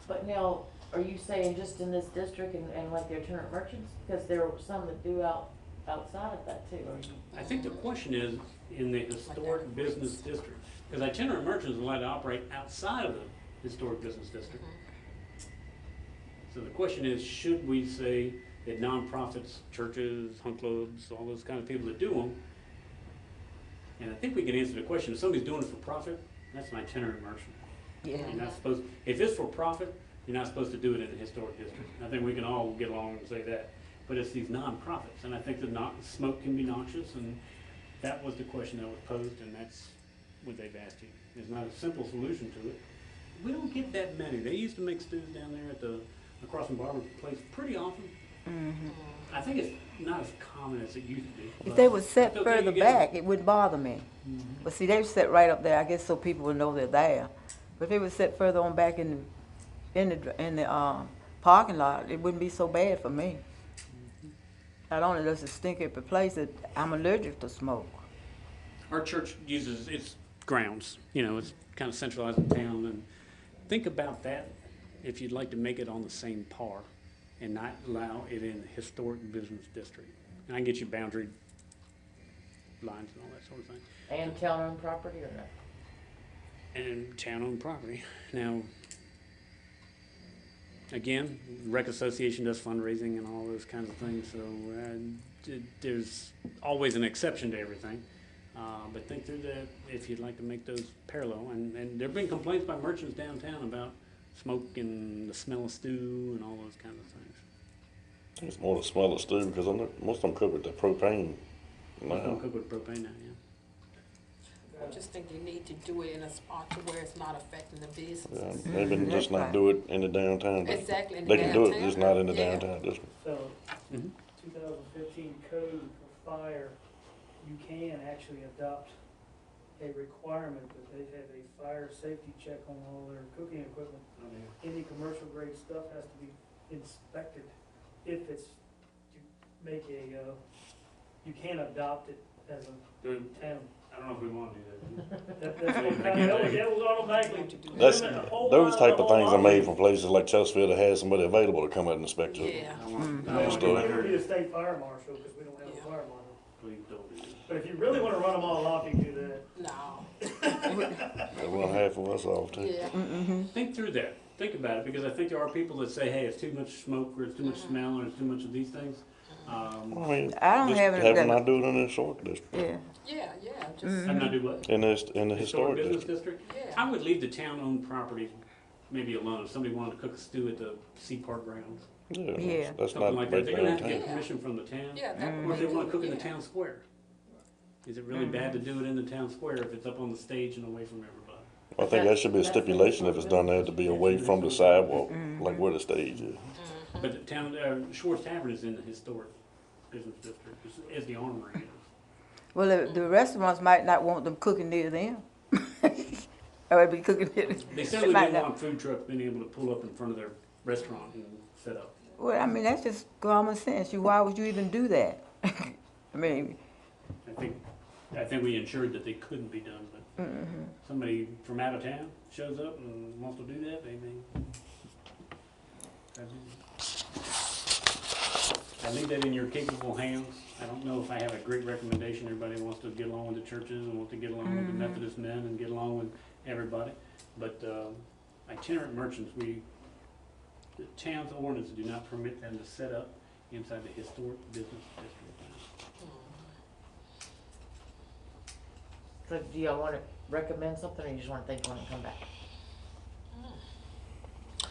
But now, are you saying just in this district and like the itinerant merchants? Because there are some that do outside of that too, are you? I think the question is in the historic business district, because itinerant merchants are allowed to operate outside of the historic business district. So the question is, should we say that nonprofits, churches, hunt clubs, all those kind of people that do them, and I think we can answer the question, if somebody's doing it for profit, that's an itinerant merchant. Yeah. You're not supposed, if it's for profit, you're not supposed to do it in the historic district. I think we can all get along and say that. But it's these nonprofits, and I think the smoke can be noxious, and that was the question that was posed, and that's what they've asked you. There's not a simple solution to it. We don't get that many. They used to make stews down there at the across from Barber's place pretty often. I think it's not as common as it used to be. If they were set it's okay, further you get back, it wouldn't bother me. But see, they were set right up there, I guess, so people would know they're there. But if they were set further on back in the parking lot, it wouldn't be so bad for me. Not only does it stink up the place, I'm allergic to smoke. Our church uses its grounds, you know, it's kind of centralized in town, and think about that if you'd like to make it on the same par and not allow it in the historic business district. And I can get you boundary lines and all that sort of thing. And town-owned property or not? And town-owned property. Now, again, Rec Association does fundraising and all those kinds of things, so there's always an exception to everything. But think through that if you'd like to make those parallel. And there have been complaints by merchants downtown about smoke and the smell of stew and all those kinds of things. It's more the smell of stew, because most of them cook with the propane Most of them now. cook with propane now, yeah. I just think you need to do it in a spot to where it's not affecting the Yeah, businesses. maybe that's just not right. do it in the downtown district. Exactly, in the They can do it, downtown. just not in the Yeah. downtown district. So, Mhm. 2015 code for fire, you can actually adopt a requirement that they have a fire safety check on all their cooking equipment. Any commercial grade stuff has to be inspected if it's, to make you can adopt it as a town. I don't know if we want to do that. That's what that was automatically. That's, limit a whole those lot- type a of whole things lot are made from places like Chesterfield that has somebody available to come out and inspect it. Yeah. I want, I It want to Understood. would be the state fire marshal, because we don't have a Yeah. fire marshal. please don't do that. But if you really wanna run them all off, you can do that. No, They run half of us off too. yeah. Think through that. Think about it, because I think there are people that say, hey, it's too much smoke, or it's too much smell, or it's too much of these things. I mean, I don't just have any. them not do it in the historic district, Yeah. Yeah, just, I'm not do what? in the historic Business district. district? yeah. I would leave the town-owned property maybe alone. If somebody wanted to cook a stew at the Sea Park grounds, Yeah. Yeah, that's something not like that, right they're gonna have to downtown. get permission from the town. Yeah, that Or would if they be wanna good, cook in the yeah. town square. Is it really bad to do it in the town square if it's up on the stage and away from everybody? I think that should be a stipulation if it's done there to be away from the sidewalk, like where the stage is. But the town, Shores Tavern is in the historic business district, as the Armory is. Well, the restaurants might not want them cooking near them. Or be cooking near them. They certainly might didn't not. want food trucks being able to pull up in front of their restaurant and set up. Well, I mean, that's just common sense. Why would you even do that? I mean, I think we ensured that they couldn't be done, but somebody from out of town shows up and wants to do that, they may. I leave that in your capable hands. I don't know if I have a great recommendation. Everybody wants to get along with the churches and want to get along with the Methodist men and get along with everybody. But itinerant merchants, the town's ordinance do not permit them to set up inside the historic business district. So do y'all wanna recommend something, or you just wanna think on it and come back?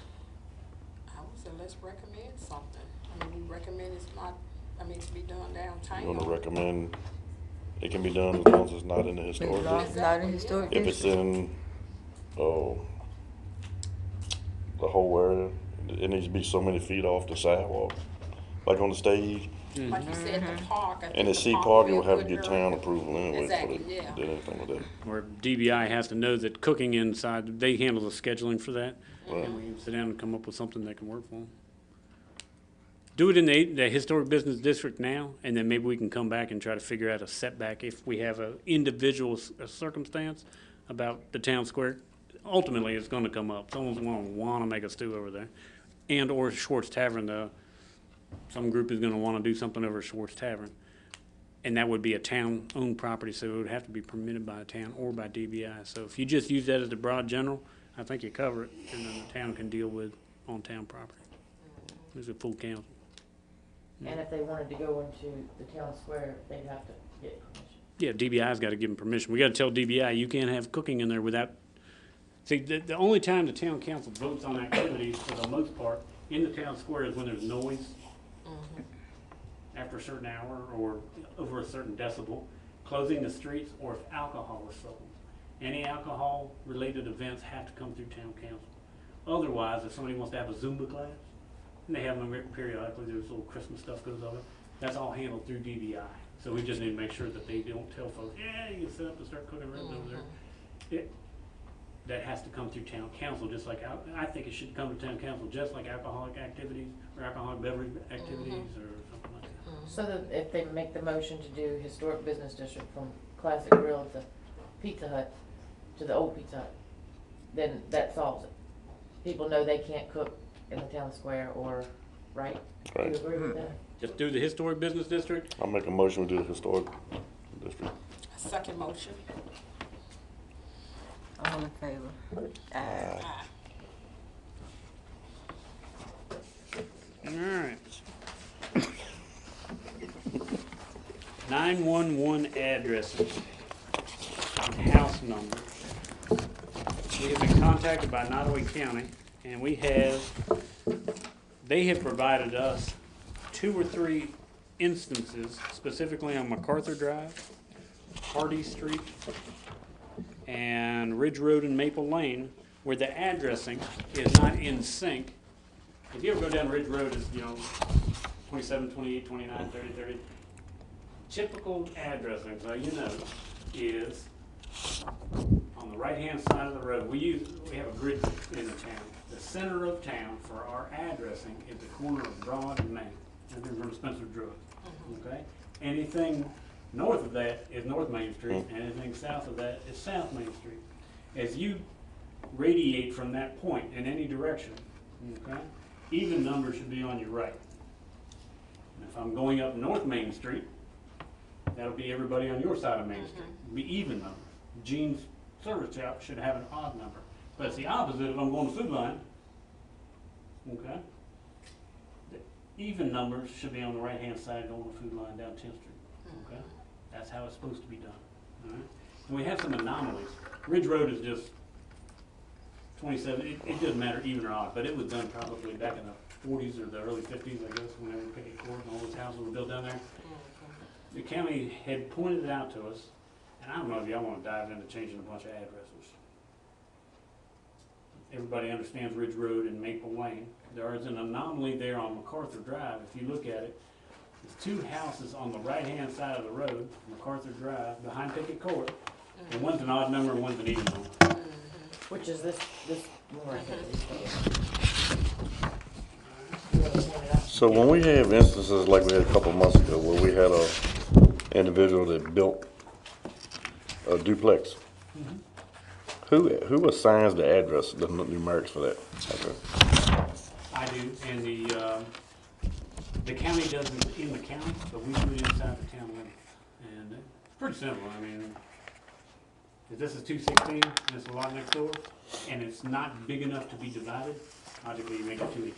I would say let's recommend something. I mean, we recommend it's not, to be done downtown. You wanna recommend, it can be done as long as it's not in the historic as long district. as it's not in historic If it's district. in, the whole area, it needs to be so many feet off the sidewalk, like on the stage. Like you said, the park. I And think the the Sea would Park, be you'll a have to good get area. town approval anyway Exactly, before yeah. they did anything with that. Or DBI has to know that cooking inside, they handle the scheduling for that. Right. And we can sit down and come up with something that can work for them. do it in the historic business district now, and then maybe we can come back and try to figure out a setback if we have an individual circumstance about the town square. Ultimately, it's gonna come up. Someone's gonna wanna make a stew over there. And or Schwartz Tavern, some group is gonna wanna do something over Schwartz Tavern. And that would be a town-owned property, so it would have to be permitted by a town or by DBI. So if you just use that as the broad general, I think you cover it, and then the town can deal with on-town property. There's a full council. And if they wanted to go into the town square, they'd have to get permission. Yeah, DBI's gotta give them permission. We gotta tell DBI, you can't have cooking in there without, see, the only time the town council votes on activities, for the most part, in the town square is when there's noise after a certain hour or over a certain decibel, closing the streets, or if alcohol is sold. Any alcohol-related events have to come through town council. Otherwise, if somebody wants to have a Zumba class, and they have them periodically, there's little Christmas stuff goes on, that's all handled through DBI. So we just need to make sure that they don't tell folks, yeah, you can sit up and start cooking ribs over there. That has to come through town council, just like, I think it should come to town council, just like alcoholic activities, or alcoholic beverage activities, or something like that. So that if they make the motion to do historic business district from Classic Grill to Pizza Hut to the old Pizza Hut, then that solves it. People know they can't cook in the town square or, right? Do you agree with that? Just do the historic business district. I'll make a motion to do the historic district. Second motion. All in favor? Aye. All right. 911 addresses and house numbers. We have been contacted by Nottaway County, and they have provided us 2 or 3 instances, specifically on MacArthur Drive, Hardy Street, and Ridge Road and Maple Lane, where the addressing is not in sync. If you ever go down Ridge Road, it's, 27, 28, 29, 30, 30. Typical addressing, so you know, is on the right-hand side of the road. We have a grid in the town. The center of town for our addressing is the corner of Broad and Main, and then from Spencer Druid. Okay? Anything north of that is North Main Street, and anything south of that is South Main Street. As you radiate from that point in any direction, okay, even numbers should be on your right. And if I'm going up North Main Street, that'll be everybody on your side of Main Street. It'll be even numbers. Gene's service shop should have an odd number. But it's the opposite if I'm going to Food Line. Okay? The even numbers should be on the right-hand side going to Food Line down 10th Street. Okay? That's how it's supposed to be done. All right? And we have some anomalies. Ridge Road is just 27. It doesn't matter even or odd, but it was done probably back in the 40s or the early 50s, I guess, whenever Pickett Court and all those houses were built down there. The county had pointed it out to us, and I don't know if y'all want to dive into changing a bunch of addresses. Everybody understands Ridge Road and Maple Lane. There is an anomaly there on MacArthur Drive. If you look at it, there's 2 houses on the right-hand side of the road, MacArthur Drive, behind Pickett Court, and one's an odd number and one's an even number. Which is this one right here. So when we have instances like we had a couple of months ago where we had a individual that built a duplex, who assigns the address, the numerics for that? Okay. I do, and the county doesn't in the county, but we do it inside the town limits. And it's pretty simple. I mean, if this is 216, and it's a lot next door, and it's not big enough to be divided, logically you make it 218.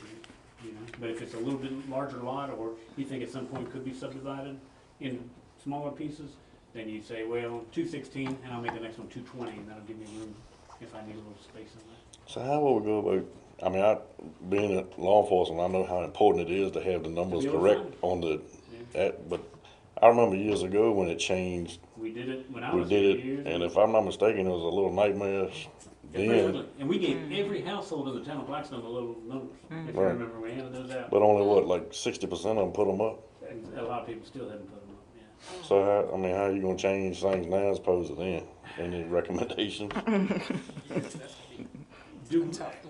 But if it's a little bit larger lot, or you think at some point could be subdivided in smaller pieces, then you say, well, 216, and I'll make the next one 220, and that'll give me room if I need a little space in there. So how will we go about, I mean, being in law enforcement, I know how important it is to have the numbers correct on the, but I remember years ago when it changed. We did it when I We was did it, years and ago. if I'm not mistaken, it was a little nightmare then. And we gave every household in the town of Blackstone a little numbers. If you Right. remember, we handed those out. But only what, like 60% of them put them up? And a lot of people still haven't put them up, yeah. So how, I mean, how are you gonna change things now as opposed to then? Any recommendations?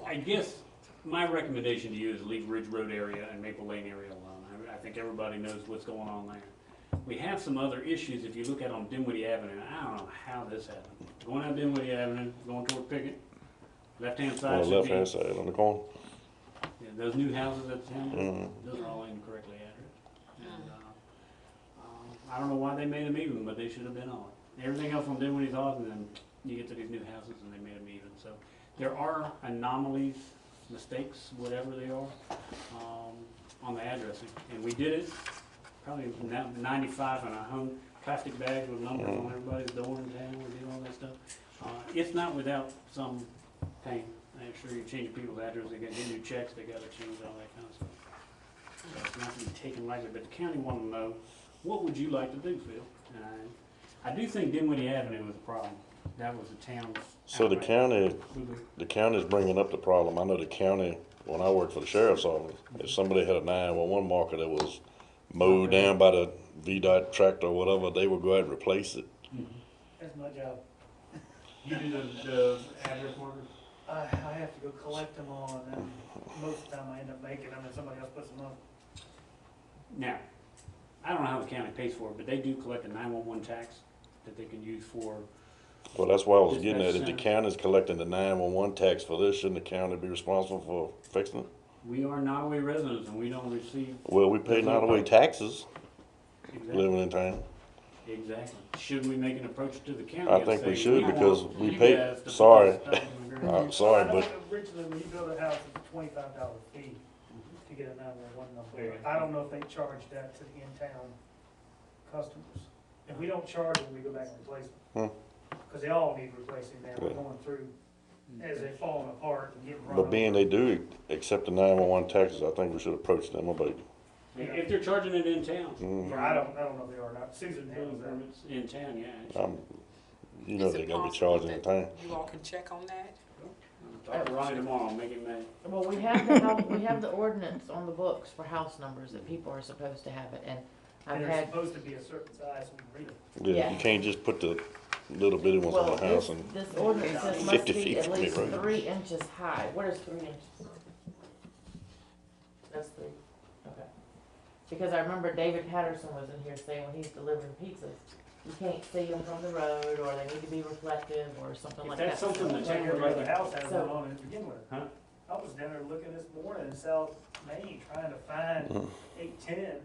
I guess my recommendation to you is leave Ridge Road area and Maple Lane area alone. I think everybody knows what's going on there. We have some other issues if you look at on Dinwiddie Avenue. I don't know how this happened. Going out Dinwiddie Avenue, going toward Pickett, left-hand side On the should be. left-hand side, on the corner. Yeah, those new houses at the town, Mhm. those are all incorrectly addressed. And, I don't know why they made them even, but they should have been on. Everything else on Dinwiddie's odd, and then you get to these new houses and they made them even. So there are anomalies, mistakes, whatever they are, on the addressing. And we did it, probably 95, and I hung plastic bags with numbers on everybody's door in town. We did all that stuff. It's not without some pain. I'm sure you change people's address, they got to get new checks, they got to change all that kind of stuff. So it's not to be taken lightly, but the county wanted to know, what would you like to do, Phil? And I do think Dinwiddie Avenue was a problem. That was the town's. So the outright county's bringing up the problem. I know the county, when I worked for the sheriff's office, if somebody had a 911 marker that was mowed down by the VDOT tractor or whatever, they would go out and replace it. That's my job. You do the address markers? I have to go collect them all, and then most of the time I end up making them, and somebody else puts them up. Now, I don't know how the county pays for it, but they do collect a 911 tax that they can use for. Well, that's why I was getting at. Dispatch If the center. county's collecting the 911 tax for this, shouldn't the county be responsible for fixing it? We are Nottaway residents and we don't receive. Well, we pay not away taxes Exactly. living in town. Exactly. Should we make an approach to the county? I and think we say, should, want because we you pay- guys to put sorry. this stuff in the ground? Sorry, I know but originally when you build a house, it's a $25 fee to get a 911 number. I don't know if they charge that to the in-town customers. If we don't charge them, we go back and replace them. Because they all need replacing now. We're Yeah. going through as they're falling apart and getting run but being over. they do accept the 911 taxes, I think we should approach them about it. If they're charging it in town. Yeah, I don't know if they are or not. Susan Building handles that. permits in town, yeah. You know Is it they're gonna be possible charging in that town. You all can check on that? Talk to Ronnie tomorrow, make him mad. Well, we have the ordinance on the books for house numbers that people are supposed to have it, and I've And they're had, supposed to be a certain size, so we can read it. Yeah, Yeah. you can't just put the little bitty ones well, on the house and, this ordinance says 50 must be feet at from the least road. 3 inches high. What is 3 inches? That's 3, okay. Because I remember David Patterson was in here saying when he's delivering pizzas, you can't see them from the road, or they need to be reflective, or something If like that's that. something the Like town would every like other to. house has So- one on it to begin with. Huh? I was down there looking this morning in South Main, trying to find 810,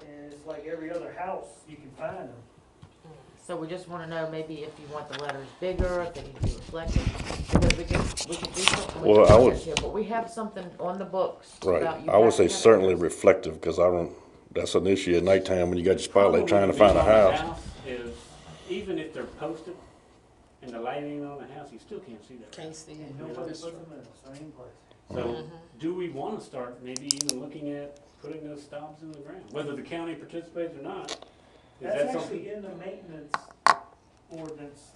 and it's like every other house, you can find them. So we just wanna know maybe if you want the letters bigger, if they need to be reflective, because we could do something with Well, the I would- ordinance here, but we have something on the books right. about you I would have to say have certainly it. reflective, cause I don't, that's an issue at nighttime when you got your spotlight trying to Problem find a with house. Is, even if they're posted and the lighting on the house, you still can't see that. Can't see it. And nobody puts them in the same place. So, do we wanna start maybe even looking at putting those stops in the ground, whether the county participates or not? Is That's that something? actually in the maintenance ordinance,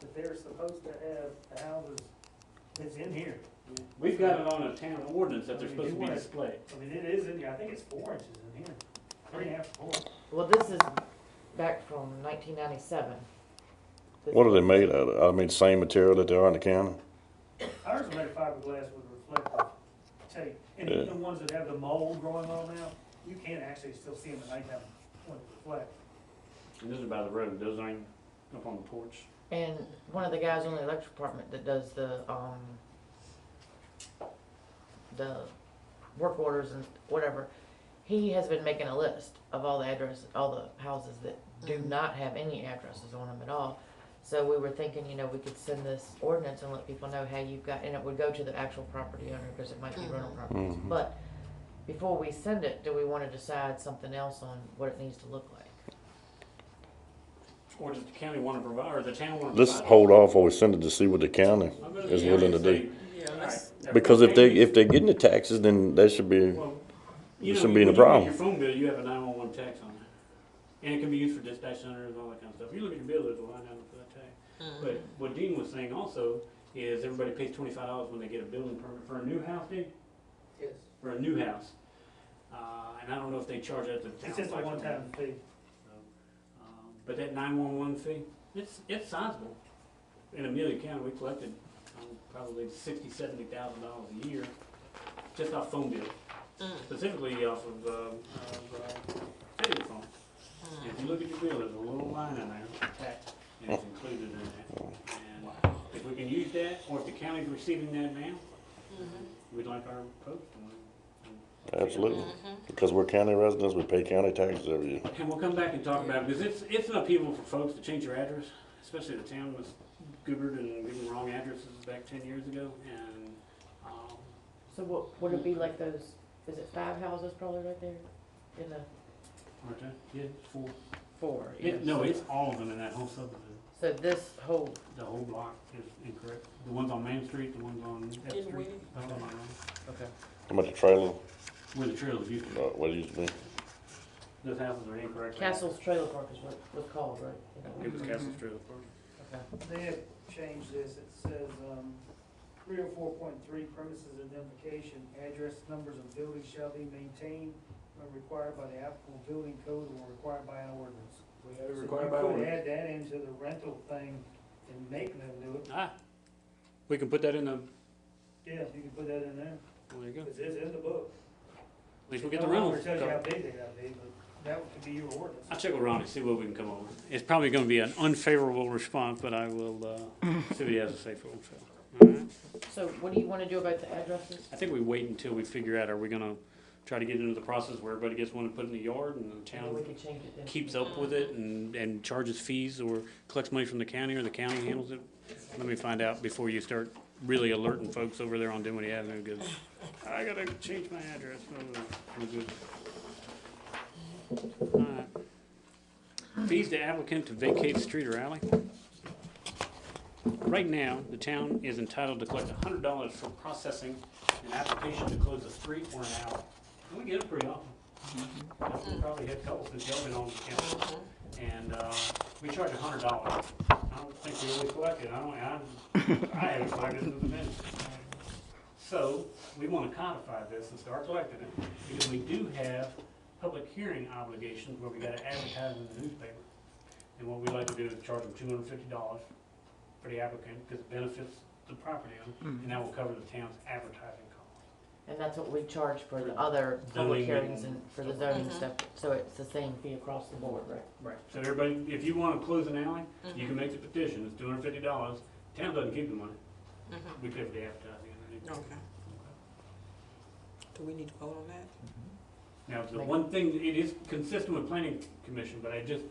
that they're supposed to have the houses, it's in here. We've got it on a town ordinance that they're I mean, supposed you to be wanna- displayed. I mean, it is in here, I think it's 4 inches in here, 3.5 to 4. Well, this is back from 1997. What are they made out of? I mean, same material that they are in the county? Ours are made of fiberglass with reflective tape, and even the ones that have the mold growing on now, you can actually still see them at nighttime when it reflects. And those are by the road, those aren't up on the porch. And one of the guys on the electric department that does the work orders and whatever, he has been making a list of all the addresses, all the houses that do not have any addresses on them at all. So we were thinking, you know, we could send this ordinance and let people know how you've got, and it would go to the actual property owner, because it might be rental properties. But before we send it, do we wanna decide something else on what it needs to look like? Or does the county wanna provide, or the town wanna provide? Let's hold off or we send it to see what the county I'll go to is the willing to county do. and say, Yeah, all let's, right, Because if they're getting the taxes, then that should be, Well, There you know, shouldn't be any when you problem. get your phone bill, you have a 911 tax on it. And it can be used for dispatch centers and all that kind of stuff. You look at your bill, there's a line item for that tax. But what Dean was saying also is everybody pays $25 when they get a building permit for a new house, Dean? Yes. For a new house. And I don't know if they charge that to the town. It's just a one-time fee. But that 911 fee, it's sizable. In Amelia County, we collected probably $60,000, $70,000 a year just off phone bills. specifically off of city phone. And if you look at your bill, there's a little line in there, tax, and it's included in that. And if we can use that, or if the county's receiving that now, we'd like our folks to know. Absolutely. Because we're county residents, we pay county taxes every year. And we'll come back and talk about it, because it's an upheaval for folks to change their address, especially the town was goobered and given wrong addresses back 10 years ago, and, So what, would it be like those, is it 5 houses probably right there in the? Marta, yeah, 4. 4, No, it's all of them in that whole subdivision. So this whole, The whole block is incorrect. The ones on Main Street, the ones on F In Street. Wheaton? okay. How about the trailer, Where the trails used to be. what it used to be? Those houses are incorrect. Castle's Trailer Park is what it was called, right? It was Castle's Trailer Park. Okay. They have changed this, it says, 304.3 premises identification, address, numbers of buildings shall be maintained when required by the applicable building code or required by an ordinance. So required you by could ordinance. add that into the rental thing and make them do it. We can put that in the, Yeah, you can put that in there, there you go. because it's in the book. At least we'll get No the longer rentals. tells you how big they gotta be, but that could be your ordinance. I'll check with Ronnie, see what we can come up with. It's probably gonna be an unfavorable response, but I will, see what he has to say for himself. All right? So what do you wanna do about the addresses? I think we wait until we figure out, are we gonna try to get into the process where everybody gets one to put in the yard and the And then we town could change it then. keeps up with it and charges fees or collects money from the county or the county handles it? Let me find out before you start really alerting folks over there on Dinwiddie Avenue, because I gotta change my address. I'm good. All right. Fees to applicant to vacate street or alley. Right now, the town is entitled to collect $100 for processing an application to close a street or an alley. And we get it pretty often. We probably had a couple since y'all been on the council. And, we charge $100. I don't think we always collect it. I haven't collected it since the minute. So, we wanna codify this and start collecting it, because we do have public hearing obligations where we gotta advertise in the newspaper. And what we like to do is charge them $250 for the applicant, because it benefits the property owner, and that will cover the town's advertising costs. And that's what we charge for the other public Zoning hearings and and for the zoning stuff, so it's the same fee across the board, right? Right. So everybody, if you wanna close an alley, you can make the petition, it's $250, town doesn't keep the money, we pay for the advertising underneath. Okay. Do we need to vote on that? Now, the one thing, it is consistent with planning commission, but I just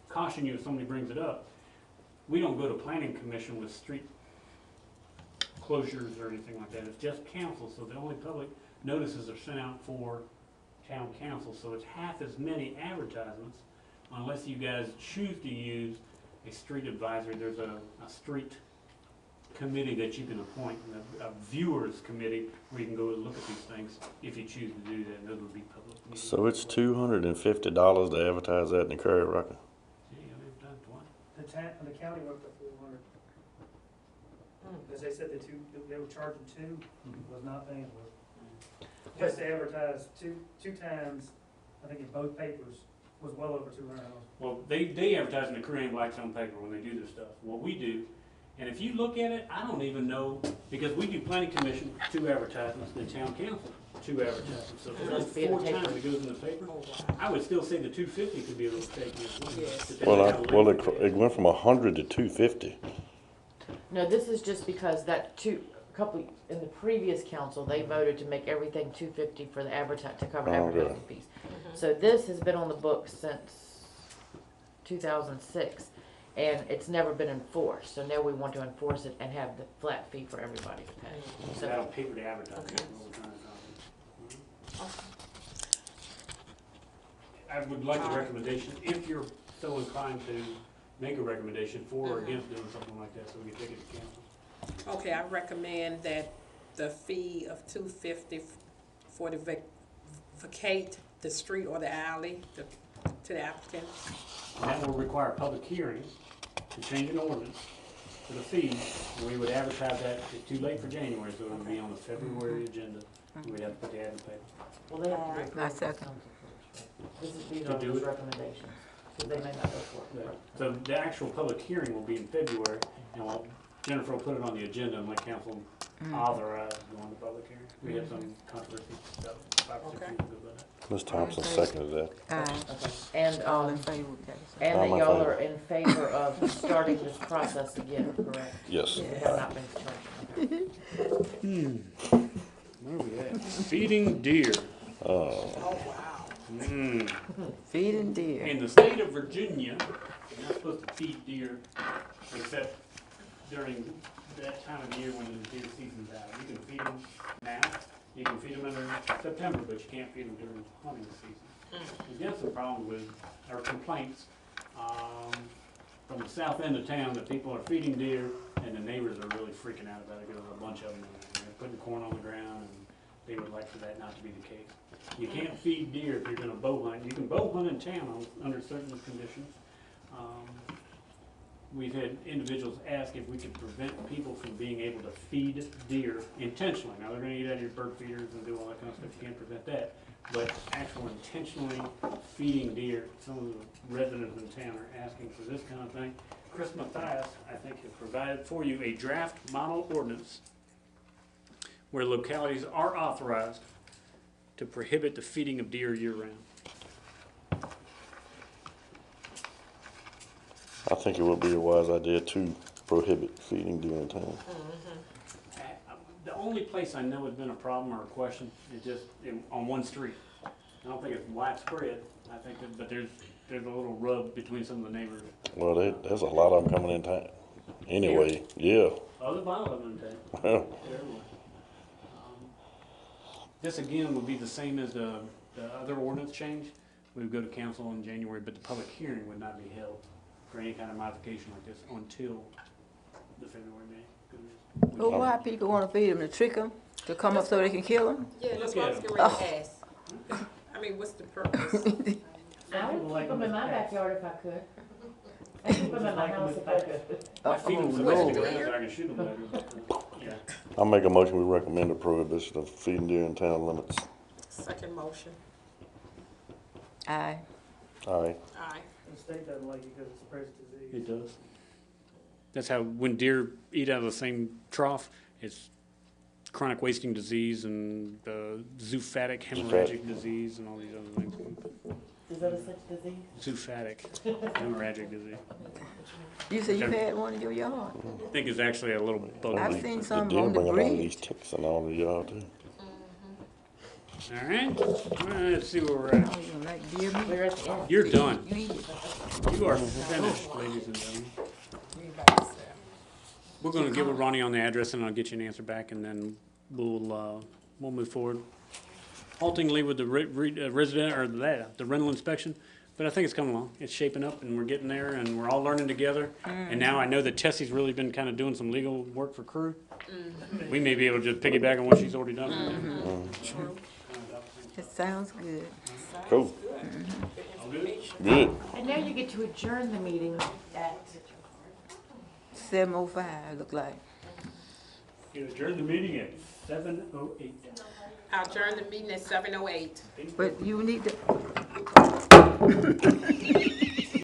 caution you if somebody brings it up, we don't go to planning commission with street closures or anything like that, it's just council, so the only public notices are sent out for town council, so it's half as many advertisements, unless you guys choose to use a street advisory. There's a street committee that you can appoint, a viewers committee, where you can go and look at these things if you choose to do that, and those would be public meetings. So it's $250 to advertise that in the Courier Record. Gee, I've never done it twice. The county went up to 400. Because they said they were charging 2, was not paying for it. Just to advertise two times, I think in both papers, was well over $200. Well, they advertise in the Korean Blackstone paper when they do their stuff. What we do, and if you look at it, I don't even know, because we do planning commission, 2 advertisements, the town council, 2 advertisements. So if Must be there's in 4 the times paper. it goes in the paper, Oh, wow. I would still say the 250 could be a little shaky as well. Yes. depending on how late It went from 100 to 250. No, this is just because in the previous council, they voted to make everything $250 for the to cover Oh, okay. advertising fees. So this has been on the books since 2006, and it's never been enforced. So now we want to enforce it and have the flat fee for everybody to pay. So that'll So, pay for the advertising. Okay. is what we're trying to accomplish. I would like a recommendation, if you're so inclined to make a recommendation for or against doing something like that, so we can take it to council. Okay, I recommend that the fee of $250 for the vacate the street or the alley to the applicant. And that will require a public hearing to change an ordinance for the fees, and we would advertise that. It's too late for January, so it would be on the February agenda. We'd have to put the ad in the paper. well, they have to be approved by I the second. council first. These To are do just it? recommendations, because they may not go for it. So the actual public hearing will be in February, and Jennifer will put it on the agenda and let council authorize going to public hearing. We had some controversy, about 5 or 6 Okay. weeks ago about that. Ms. Thompson seconded that. Okay. And, All in favor, okay. and I'm that in y'all favor. are in favor of starting this process again, correct? Yes. We have not been determined. Where are we at? Feeding deer. Oh, wow. Feeding deer. In the state of Virginia, you're not supposed to feed deer except during that time of year when the deer season's out. You can feed them now, you can feed them in September, but you can't feed them during hunting season. We've got some problems with, or complaints, from the south end of town that people are feeding deer and the neighbors are really freaking out about it because there's a bunch of them and they're putting corn on the ground and they would like for that not to be the case. You can't feed deer if you're gonna bow hunt. You can bow hunt in town under certain conditions. We've had individuals ask if we could prevent people from being able to feed deer intentionally. Now, they're gonna eat out of your bird feeders and do all that kind of stuff. You can't prevent that. But actual intentionally feeding deer, some of the residents in town are asking for this kind of thing. Chris Mathias, I think, has provided for you a draft model ordinance where localities are authorized to prohibit the feeding of deer year-round. I think it would be a wise idea to prohibit feeding deer in town. The only place I know has been a problem or a question is just on one street. I don't think it's widespread. I think that, but there's a little rub between some of the neighbors. Well, there's a lot of them coming in town. Anyway, yeah. Other violent of them in town. Well, Everywhere. This again would be the same as the other ordinance change. We would go to council in January, but the public hearing would not be held for any kind of modification like this until the February meeting. Well, why people wanna feed them, to trick them, to come up so they can kill them? Yeah, that's what I was getting ready to ask. I mean, what's the purpose? I would keep them in my backyard if I could. I'd keep them in my house if I could. I feed them so much to the ground that I can shoot them later. Yeah. I'll make a motion, we recommend the prohibition of feeding deer in town limits. Second motion. Aye. Aye. Aye. The state doesn't like it because it spreads disease. It does. That's how, when deer eat out of the same trough, it's chronic wasting disease and zoophoric hemorrhagic disease and all these other things. Is that a such disease? Zoophoric hemorrhagic disease. You said you had one in your yard? I think it's actually a little bug. I've seen The some deer on the bringing all these bridge. ticks and all the yard too. All right, let's see where we're I at. don't even like deer meat. We're at the end. You're done. You eat it. You are finished, ladies and gentlemen. Everybody said. We're gonna get with Ronnie on the address and I'll get you an answer back and then we'll move forward. Haltingly with the resident, or the rental inspection, but I think it's coming along. It's shaping up and we're getting there and we're all learning together. And now I know that Tessie's really been kind of doing some legal work for crew. We may be able to just piggyback on what she's already done. It sounds good. Cool. Good information. Good. And now you get to adjourn the meeting at 7:05, look like. You adjourn the meeting at 7:08. I'll adjourn the meeting at 7:08. But you need to,